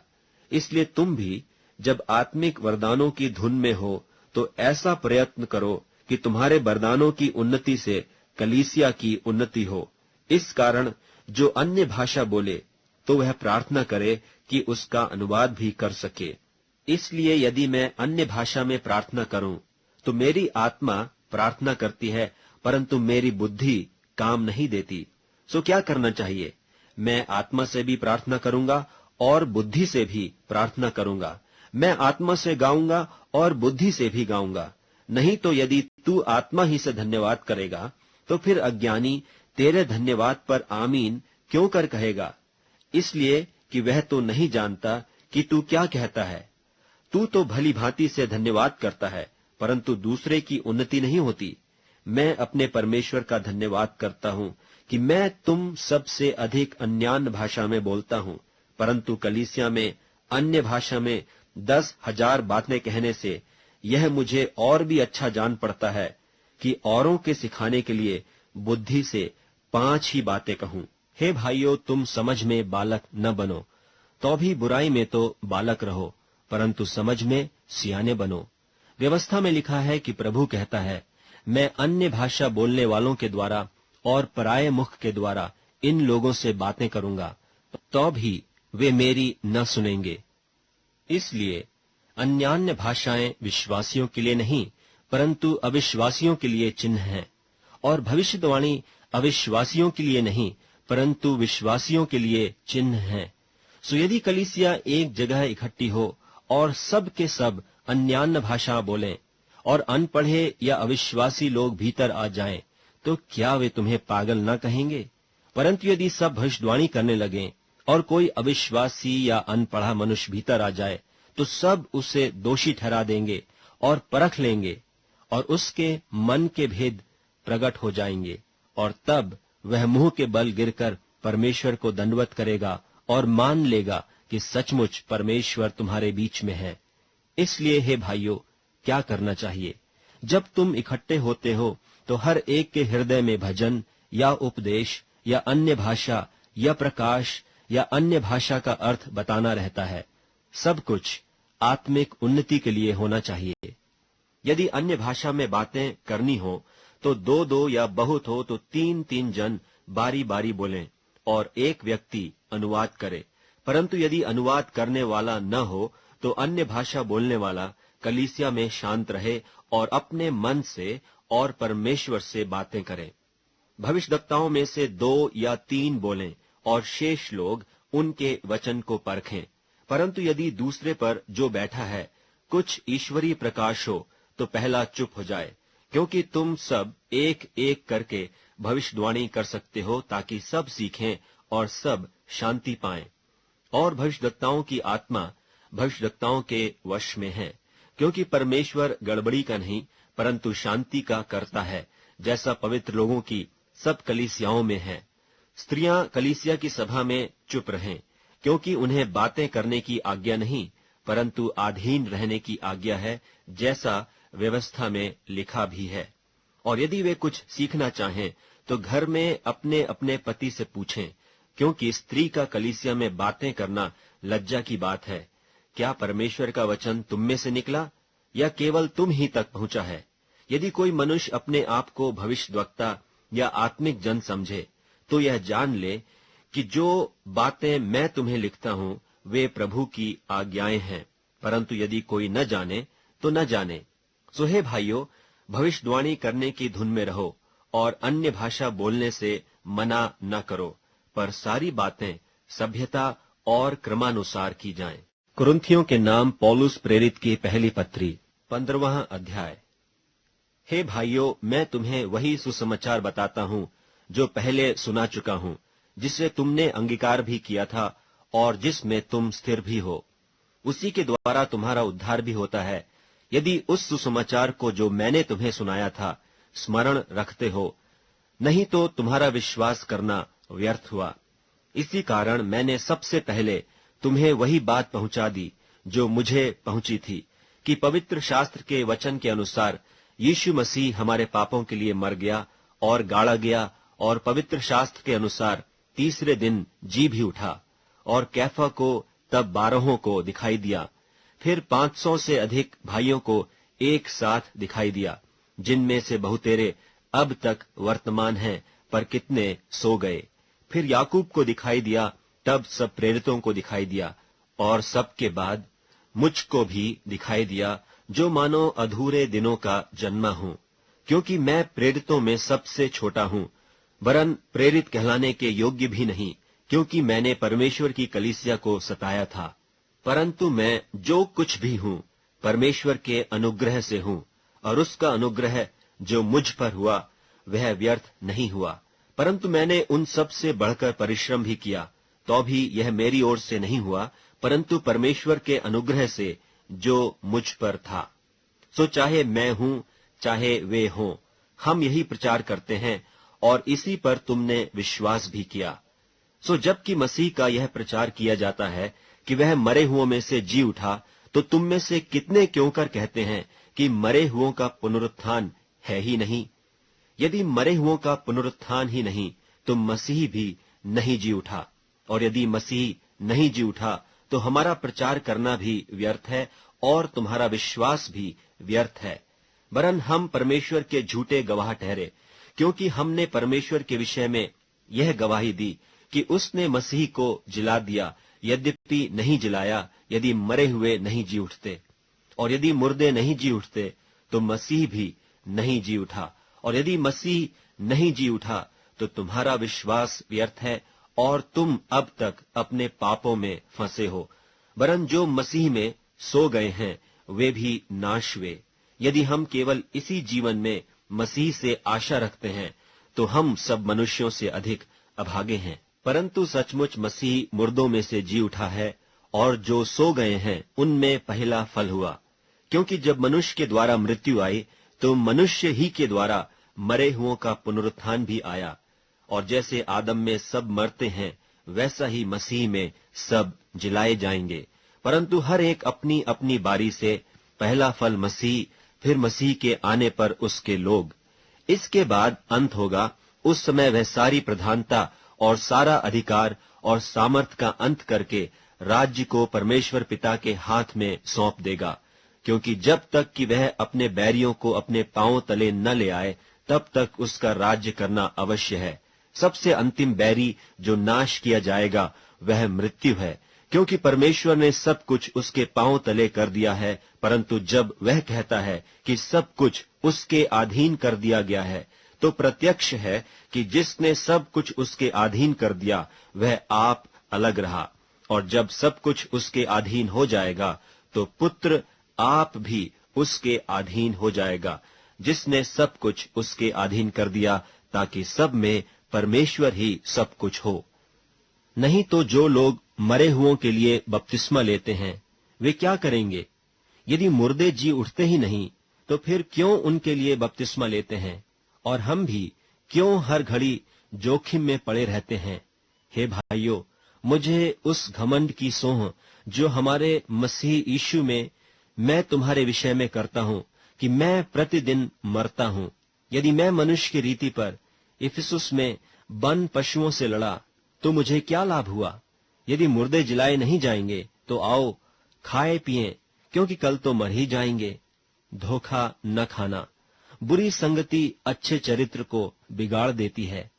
इसलिए तुम भी जब आत्मिक वरदानों की धुन में हो तो ऐसा प्रयत्न करो कि तुम्हारे वरदानों की उन्नति से कलीसिया की उन्नति हो। इस कारण जो अन्य भाषा बोले तो वह प्रार्थना करे कि उसका अनुवाद भी कर सके। इसलिए यदि मैं अन्य भाषा में प्रार्थना करूं तो मेरी आत्मा प्रार्थना करती है, परंतु मेरी बुद्धि काम नहीं देती। सो क्या करना चाहिए? मैं आत्मा से भी प्रार्थना करूंगा और बुद्धि से भी प्रार्थना करूंगा। मैं आत्मा से गाऊंगा और बुद्धि से भी गाऊंगा। नहीं तो यदि तू आत्मा ही से धन्यवाद करेगा तो फिर अज्ञानी तेरे धन्यवाद पर आमीन क्यों कर कहेगा, इसलिए कि वह तो नहीं जानता कि तू क्या कहता है। तू तो भली भांति से धन्यवाद करता है, परंतु दूसरे की उन्नति नहीं होती। मैं अपने परमेश्वर का धन्यवाद करता हूँ कि मैं तुम सबसे अधिक अन्यान्य भाषा में बोलता हूँ, परंतु कलीसिया में अन्य भाषा में 10,000 बातें कहने से यह मुझे और भी अच्छा जान पड़ता है कि औरों के सिखाने के लिए बुद्धि से 5 ही बातें कहूं। हे भाइयों, तुम समझ में बालक न बनो, तो भी बुराई में तो बालक रहो, परंतु समझ में सियाने बनो। व्यवस्था में लिखा है कि प्रभु कहता है, मैं अन्य भाषा बोलने वालों के द्वारा और पराये मुख के द्वारा इन लोगों से बातें करूंगा, तो भी वे मेरी न सुनेंगे। इसलिए अन्यान्य भाषाएं विश्वासियों के लिए नहीं परंतु अविश्वासियों के लिए चिन्ह हैं, और भविष्यवाणी अविश्वासियों के लिए नहीं परंतु विश्वासियों के लिए चिन्ह है। सो यदि कलीसिया एक जगह इकट्ठी हो और सब के सब अन्यान्य भाषा बोलें और अनपढ़े या अविश्वासी लोग भीतर आ जाएं, तो क्या वे तुम्हें पागल न कहेंगे? परंतु यदि सब भविष्यवाणी करने लगें और कोई अविश्वासी या अनपढ़ा मनुष्य भीतर आ जाए तो सब उसे दोषी ठहरा देंगे और परख लेंगे, और उसके मन के भेद प्रकट हो जाएंगे, और तब वह मुंह के बल गिरकर परमेश्वर को दंडवत करेगा और मान लेगा कि सचमुच परमेश्वर तुम्हारे बीच में है। इसलिए हे भाइयों, क्या करना चाहिए? जब तुम इकट्ठे होते हो तो हर एक के हृदय में भजन या उपदेश या अन्य भाषा या प्रकाश या अन्य भाषा का अर्थ बताना रहता है। सब कुछ आत्मिक उन्नति के लिए होना चाहिए। यदि अन्य भाषा में बातें करनी हो तो 2-2 या बहुत हो तो 3-3 जन बारी बारी बोलें और एक व्यक्ति अनुवाद करे। परंतु यदि अनुवाद करने वाला न हो तो अन्य भाषा बोलने वाला कलीसिया में शांत रहे और अपने मन से और परमेश्वर से बातें करे। भविष्यद्वक्ताओं में से 2 या 3 बोलें और शेष लोग उनके वचन को परखें। परंतु यदि दूसरे पर जो बैठा है कुछ ईश्वरीय प्रकाश हो तो पहला चुप हो जाए, क्योंकि तुम सब एक एक करके भविष्यवाणी कर सकते हो, ताकि सब सीखें और सब शांति पाएं। और भविष्यद्वक्ताओं की आत्मा भविष्यद्वक्ताओं के वश में है, क्योंकि परमेश्वर गड़बड़ी का नहीं परंतु शांति का करता है, जैसा पवित्र लोगों की सब कलीसियाओं में है। स्त्रियां कलीसिया की सभा में चुप रहें, क्योंकि उन्हें बातें करने की आज्ञा नहीं परंतु अधीन रहने की आज्ञा है, जैसा व्यवस्था में लिखा भी है। और यदि वे कुछ सीखना चाहें तो घर में अपने अपने पति से पूछें, क्योंकि स्त्री का कलीसिया में बातें करना लज्जा की बात है। क्या परमेश्वर का वचन तुम में से निकला या केवल तुम ही तक पहुंचा है? यदि कोई मनुष्य अपने आप को भविष्यद्वक्ता या आत्मिक जन समझे तो यह जान ले कि जो बातें मैं तुम्हें लिखता हूं वे प्रभु की आज्ञाएं हैं। परंतु यदि कोई न जाने तो न जाने। सो हे भाइयों, भविष्यवाणी करने की धुन में रहो और अन्य भाषा बोलने से मना न करो, पर सारी बातें सभ्यता और क्रमानुसार की जाएं। कुरिन्थियों के नाम पौलुस प्रेरित की पहली पत्री 15वां अध्याय। हे भाइयों, मैं तुम्हें वही सुसमाचार बताता हूं जो पहले सुना चुका हूं, जिसे तुमने अंगीकार भी किया था और जिसमें तुम स्थिर भी हो। उसी के द्वारा तुम्हारा उद्धार भी होता है, यदि उस सुसमाचार को जो मैंने तुम्हें सुनाया था स्मरण रखते हो। नहीं तो तुम्हारा विश्वास करना व्यर्थ हुआ। इसी कारण मैंने सबसे पहले तुम्हें वही बात पहुंचा दी जो मुझे पहुंची थी, कि पवित्र शास्त्र के वचन के अनुसार यीशु मसीह हमारे पापों के लिए मर गया और गाड़ा गया, और पवित्र शास्त्र के अनुसार तीसरे दिन जी भी उठा, और कैफा को तब 12 को दिखाई दिया, फिर 500 से अधिक भाइयों को एक साथ दिखाई दिया, जिनमें से बहुतेरे अब तक वर्तमान हैं, पर कितने सो गए। फिर याकूब को दिखाई दिया, तब सब प्रेरितों को दिखाई दिया, और सबके बाद मुझको भी दिखाई दिया, जो मानो अधूरे दिनों का जन्मा हूं, क्योंकि मैं प्रेरितों में सबसे छोटा हूं, वरन प्रेरित कहलाने के योग्य भी नहीं, क्योंकि मैंने परमेश्वर की कलीसिया को सताया था। परंतु मैं जो कुछ भी हूं परमेश्वर के अनुग्रह से हूं, और उसका अनुग्रह जो मुझ पर हुआ वह व्यर्थ नहीं हुआ। परंतु मैंने उन सब से बढ़कर परिश्रम भी किया, तो भी यह मेरी ओर से नहीं हुआ, परंतु परमेश्वर के अनुग्रह से जो मुझ पर था। सो चाहे मैं हूं चाहे वे हों, हम यही प्रचार करते हैं, और इसी पर तुमने विश्वास भी किया। सो जबकि मसीह का यह प्रचार किया जाता है कि वह मरे हुओं में से जी उठा, तो तुम में से कितने क्यों कर कहते हैं कि मरे हुओं का पुनरुत्थान है ही नहीं? यदि मरे हुओं का पुनरुत्थान ही नहीं तो मसीह भी नहीं जी उठा, और यदि मसीह नहीं जी उठा तो हमारा प्रचार करना भी व्यर्थ है और तुम्हारा विश्वास भी व्यर्थ है। वरन हम परमेश्वर के झूठे गवाह ठहरे, क्योंकि हमने परमेश्वर के विषय में यह गवाही दी कि उसने मसीह को जिला दिया, यद्यपि नहीं जिलाया यदि मरे हुए नहीं जी उठते। और यदि मुर्दे नहीं जी उठते तो मसीह भी नहीं जी उठा, और यदि मसीह नहीं जी उठा तो तुम्हारा विश्वास व्यर्थ है और तुम अब तक अपने पापों में फंसे हो। वरन जो मसीह में सो गए हैं वे भी नाश हुए। यदि हम केवल इसी जीवन में मसीह से आशा रखते हैं तो हम सब मनुष्यों से अधिक अभागे हैं। परंतु सचमुच मसीह मुर्दों में से जी उठा है, और जो सो गए हैं उनमें पहला फल हुआ। क्योंकि जब मनुष्य के द्वारा मृत्यु आई तो मनुष्य ही के द्वारा मरे हुओं का पुनरुत्थान भी आया। और जैसे आदम में सब मरते हैं वैसा ही मसीह में सब जिलाए जाएंगे, परंतु हर एक अपनी अपनी बारी से, पहला फल मसीह, फिर मसीह के आने पर उसके लोग। इसके बाद अंत होगा, उस समय वह सारी प्रधानता और सारा अधिकार और सामर्थ का अंत करके राज्य को परमेश्वर पिता के हाथ में सौंप देगा, क्योंकि जब तक कि वह अपने बैरियों को अपने पांवों तले न ले आए, तब तक उसका राज्य करना अवश्य है। सबसे अंतिम बैरी जो नाश किया जाएगा वह मृत्यु है, क्योंकि परमेश्वर ने सब कुछ उसके पांवों तले कर दिया है। परंतु जब वह कहता है कि सब कुछ उसके अधीन कर दिया गया है, तो प्रत्यक्ष है कि जिसने सब कुछ उसके अधीन कर दिया वह आप अलग रहा, और जब सब कुछ उसके अधीन हो जाएगा तो पुत्र आप भी उसके अधीन हो जाएगा, जिसने सब कुछ उसके अधीन कर दिया, ताकि सब में परमेश्वर ही सब कुछ हो। नहीं तो जो लोग मरे हुओं के लिए बपतिस्मा लेते हैं वे क्या करेंगे? यदि मुर्दे जी उठते ही नहीं तो फिर क्यों उनके लिए बपतिस्मा लेते हैं? और हम भी क्यों हर घड़ी जोखिम में पड़े रहते हैं? हे भाइयों, मुझे उस घमंड की सोह जो हमारे मसीह यीशु में मैं तुम्हारे विषय में करता हूं कि मैं प्रतिदिन मरता हूं। यदि मैं मनुष्य की रीति पर इफिसुस में वन पशुओं से लड़ा तो मुझे क्या लाभ हुआ? यदि मुर्दे जिलाए नहीं जाएंगे तो आओ खाए पिएं, क्योंकि कल तो मर ही जाएंगे। धोखा न खाना। बुरी संगति अच्छे चरित्र को बिगाड़ देती है।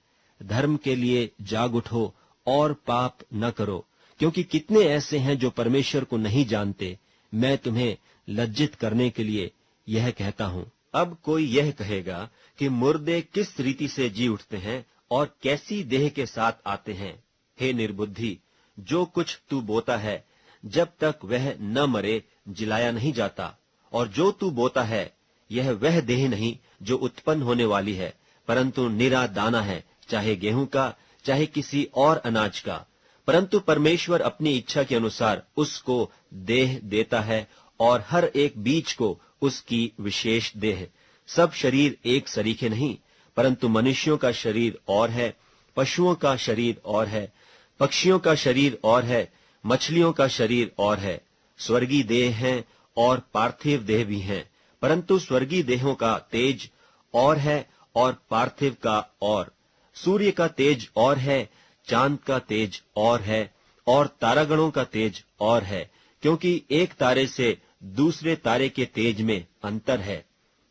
धर्म के लिए जाग उठो और पाप न करो, क्योंकि कितने ऐसे हैं जो परमेश्वर को नहीं जानते। मैं तुम्हें लज्जित करने के लिए यह कहता हूं। अब कोई यह कहेगा कि मुर्दे किस रीति से जी उठते हैं और कैसी देह के साथ आते हैं। हे निर्बुद्धि, जो कुछ तू बोता है जब तक वह न मरे जिलाया नहीं जाता, और जो तू बोता है यह वह देह नहीं जो उत्पन्न होने वाली है, परंतु निरा दाना है, चाहे गेहूं का चाहे किसी और अनाज का। परंतु परमेश्वर अपनी इच्छा के अनुसार उसको देह देता है, और हर एक बीज को उसकी विशेष देह। सब शरीर एक सरीखे नहीं, परंतु मनुष्यों का शरीर और है, पशुओं का शरीर और है, पक्षियों का शरीर और है, मछलियों का शरीर और है। स्वर्गीय देह हैं और पार्थिव देह भी हैं, परंतु स्वर्गीय देहों का तेज और है और पार्थिव का और। सूर्य का तेज और है, चांद का तेज और है, और तारागणों का तेज और है, क्योंकि एक तारे से दूसरे तारे के तेज में अंतर है।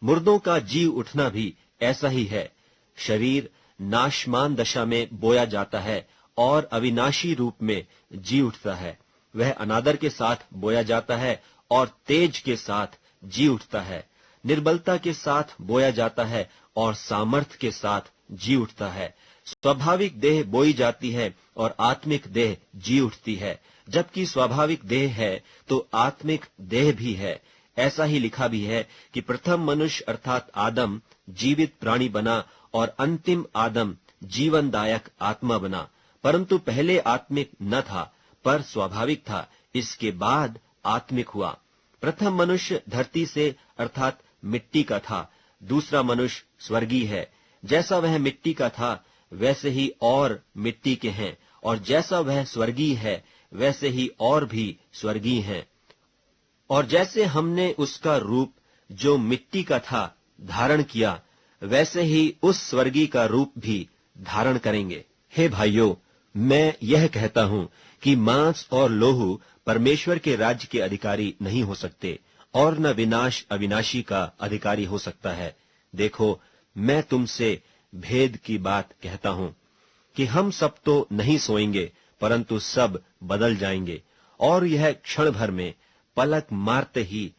मुर्दों का जी उठना भी ऐसा ही है। शरीर नाशमान दशा में बोया जाता है और अविनाशी रूप में जी उठता है। वह अनादर के साथ बोया जाता है और तेज के साथ जी उठता है। निर्बलता के साथ बोया जाता है और सामर्थ्य के साथ जी उठता है। स्वाभाविक देह बोई जाती है और आत्मिक देह जी उठती है। जबकि स्वाभाविक देह है तो आत्मिक देह भी है। ऐसा ही लिखा भी है कि प्रथम मनुष्य अर्थात आदम जीवित प्राणी बना और अंतिम आदम जीवनदायक आत्मा बना। परंतु पहले आत्मिक न था पर स्वाभाविक था, इसके बाद आत्मिक हुआ। प्रथम मनुष्य धरती से अर्थात मिट्टी का था, दूसरा मनुष्य स्वर्गीय है। जैसा वह मिट्टी का था वैसे ही और मिट्टी के हैं, और जैसा वह स्वर्गीय है वैसे ही और भी स्वर्गीय हैं। और जैसे हमने उसका रूप जो मिट्टी का था धारण किया, वैसे ही उस स्वर्गीय का रूप भी धारण करेंगे। हे भाइयों, मैं यह कहता हूं कि मांस और लोहू परमेश्वर के राज्य के अधिकारी नहीं हो सकते, और न विनाश अविनाशी का अधिकारी हो सकता है। देखो, मैं तुमसे भेद की बात कहता हूं कि हम सब तो नहीं सोएंगे, परंतु सब बदल जाएंगे। और यह क्षण भर में, पलक मारते ही,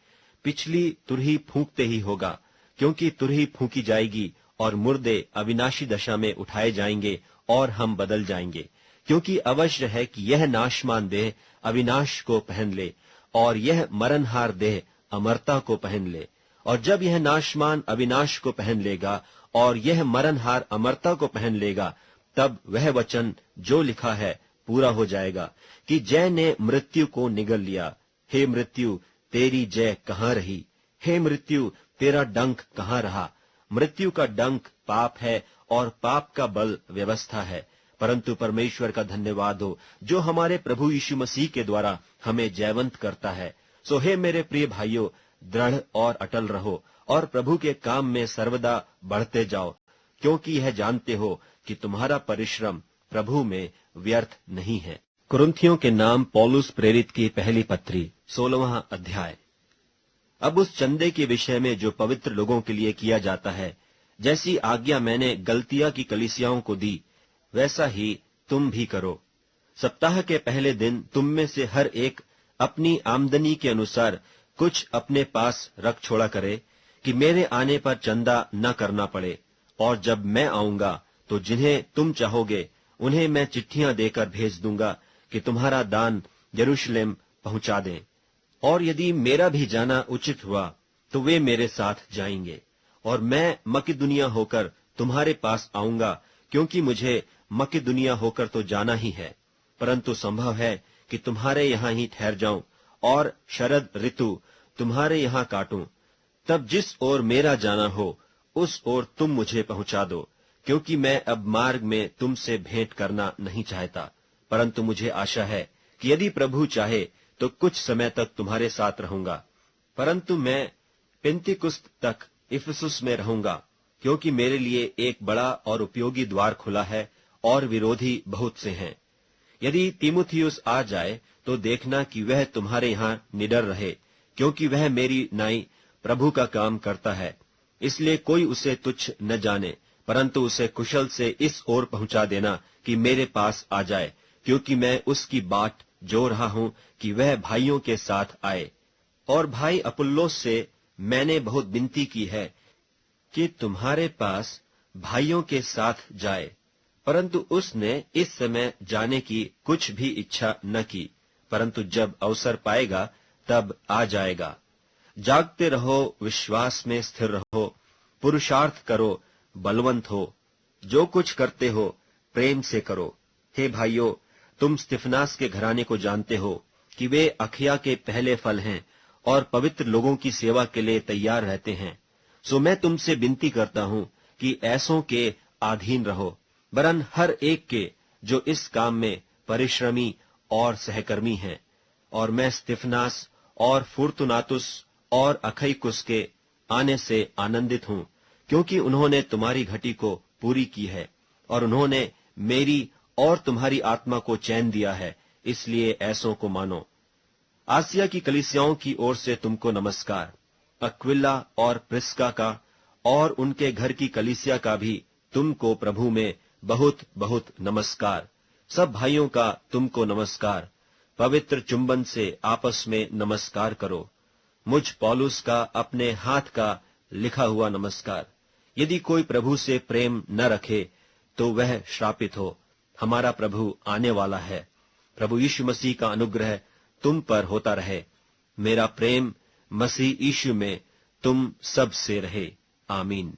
पिछली तुरही फूंकते ही होगा। क्योंकि तुरही फूंकी जाएगी और मुर्दे अविनाशी दशा में उठाए जाएंगे और हम बदल जाएंगे। क्योंकि अवश्य है कि यह नाशमान देह अविनाश को पहन ले और यह मरणहार देह अमरता को पहन ले। और जब यह नाशमान अविनाश को पहन लेगा और यह मरणहार अमरता को पहन लेगा, तब वह वचन जो लिखा है पूरा हो जाएगा कि जय ने मृत्यु को निगल लिया। हे मृत्यु, तेरी जय कहाँ रही? हे मृत्यु, तेरा डंक कहाँ रहा? मृत्यु का डंक पाप है और पाप का बल व्यवस्था है। परंतु परमेश्वर का धन्यवाद हो जो हमारे प्रभु यीशु मसीह के द्वारा हमें जयवंत करता है। सो हे मेरे प्रिय भाइयों, दृढ़ और अटल रहो और प्रभु के काम में सर्वदा बढ़ते जाओ, क्योंकि यह जानते हो कि तुम्हारा परिश्रम प्रभु में व्यर्थ नहीं है। कुरिन्थियों के नाम पौलुस प्रेरित की पहली पत्री 16वां अध्याय। अब उस चंदे के विषय में जो पवित्र लोगों के लिए किया जाता है, जैसी आज्ञा मैंने गलतिया की कलीसियाओं को दी, वैसा ही तुम भी करो। सप्ताह के पहले दिन तुम में से हर एक अपनी आमदनी के अनुसार कुछ अपने पास रख छोड़ा करे, कि मेरे आने पर चंदा न करना पड़े। और जब मैं आऊंगा तो जिन्हें तुम चाहोगे उन्हें मैं चिट्ठियां देकर भेज दूंगा कि तुम्हारा दान यरूशलेम पहुंचा दें। और यदि मेरा भी जाना उचित हुआ तो वे मेरे साथ जाएंगे, और मैं मकिदुनिया होकर तुम्हारे पास आऊंगा, क्योंकि मुझे मकिदुनिया होकर तो जाना ही है, परंतु संभव है कि तुम्हारे यहाँ ही ठहर जाऊं और शरद ऋतु तुम्हारे यहाँ काटूं। तब जिस ओर मेरा जाना हो उस ओर तुम मुझे पहुंचा दो, क्योंकि मैं अब मार्ग में तुमसे भेंट करना नहीं चाहता, परंतु मुझे आशा है कि यदि प्रभु चाहे तो कुछ समय तक तुम्हारे साथ रहूंगा। परंतु मैं पेंतिकुस्त तक इफिसुस में रहूंगा, क्योंकि मेरे लिए एक बड़ा और उपयोगी द्वार खुला है और विरोधी बहुत से हैं। यदि तीमुथियुस आ जाए तो देखना कि वह तुम्हारे यहाँ निडर रहे, क्योंकि वह मेरी नाई प्रभु का काम करता है। इसलिए कोई उसे तुच्छ न जाने, परंतु उसे कुशल से इस ओर पहुंचा देना कि मेरे पास आ जाए, क्योंकि मैं उसकी बाट जो रहा हूं कि वह भाइयों के साथ आए। और भाई अपुल्लोस से मैंने बहुत विनती की है कि तुम्हारे पास भाइयों के साथ जाए, परंतु उसने इस समय जाने की कुछ भी इच्छा न की, परंतु जब अवसर पाएगा तब आ जाएगा। जागते रहो, विश्वास में स्थिर रहो, पुरुषार्थ करो, बलवंत हो, जो कुछ करते हो प्रेम से करो। हे भाइयों, तुम स्तिफनास के घराने को जानते हो कि वे अखिया के पहले फल हैं और पवित्र लोगों की सेवा के लिए तैयार रहते हैं। सो मैं तुमसे विनती करता हूं कि ऐसों के अधीन रहो, वरन हर एक के जो इस काम में परिश्रमी और सहकर्मी हैं। और मैं स्तिफनास और फुर्तुनातुस और अखईकुस के आने से आनंदित हूं, क्योंकि उन्होंने तुम्हारी घटी को पूरी की है, और उन्होंने मेरी और तुम्हारी आत्मा को चैन दिया है, इसलिए ऐसों को मानो। आसिया की कलीसियाओं की ओर से तुमको नमस्कार। अक्विला और प्रिस्का का और उनके घर की कलीसिया का भी तुमको प्रभु में बहुत बहुत नमस्कार। सब भाइयों का तुमको नमस्कार। पवित्र चुंबन से आपस में नमस्कार करो। मुझ पौलुस का अपने हाथ का लिखा हुआ नमस्कार। यदि कोई प्रभु से प्रेम न रखे तो वह श्रापित हो। हमारा प्रभु आने वाला है। प्रभु यीशु मसीह का अनुग्रह तुम पर होता रहे। मेरा प्रेम मसीह यीशु में तुम सब से रहे। आमीन।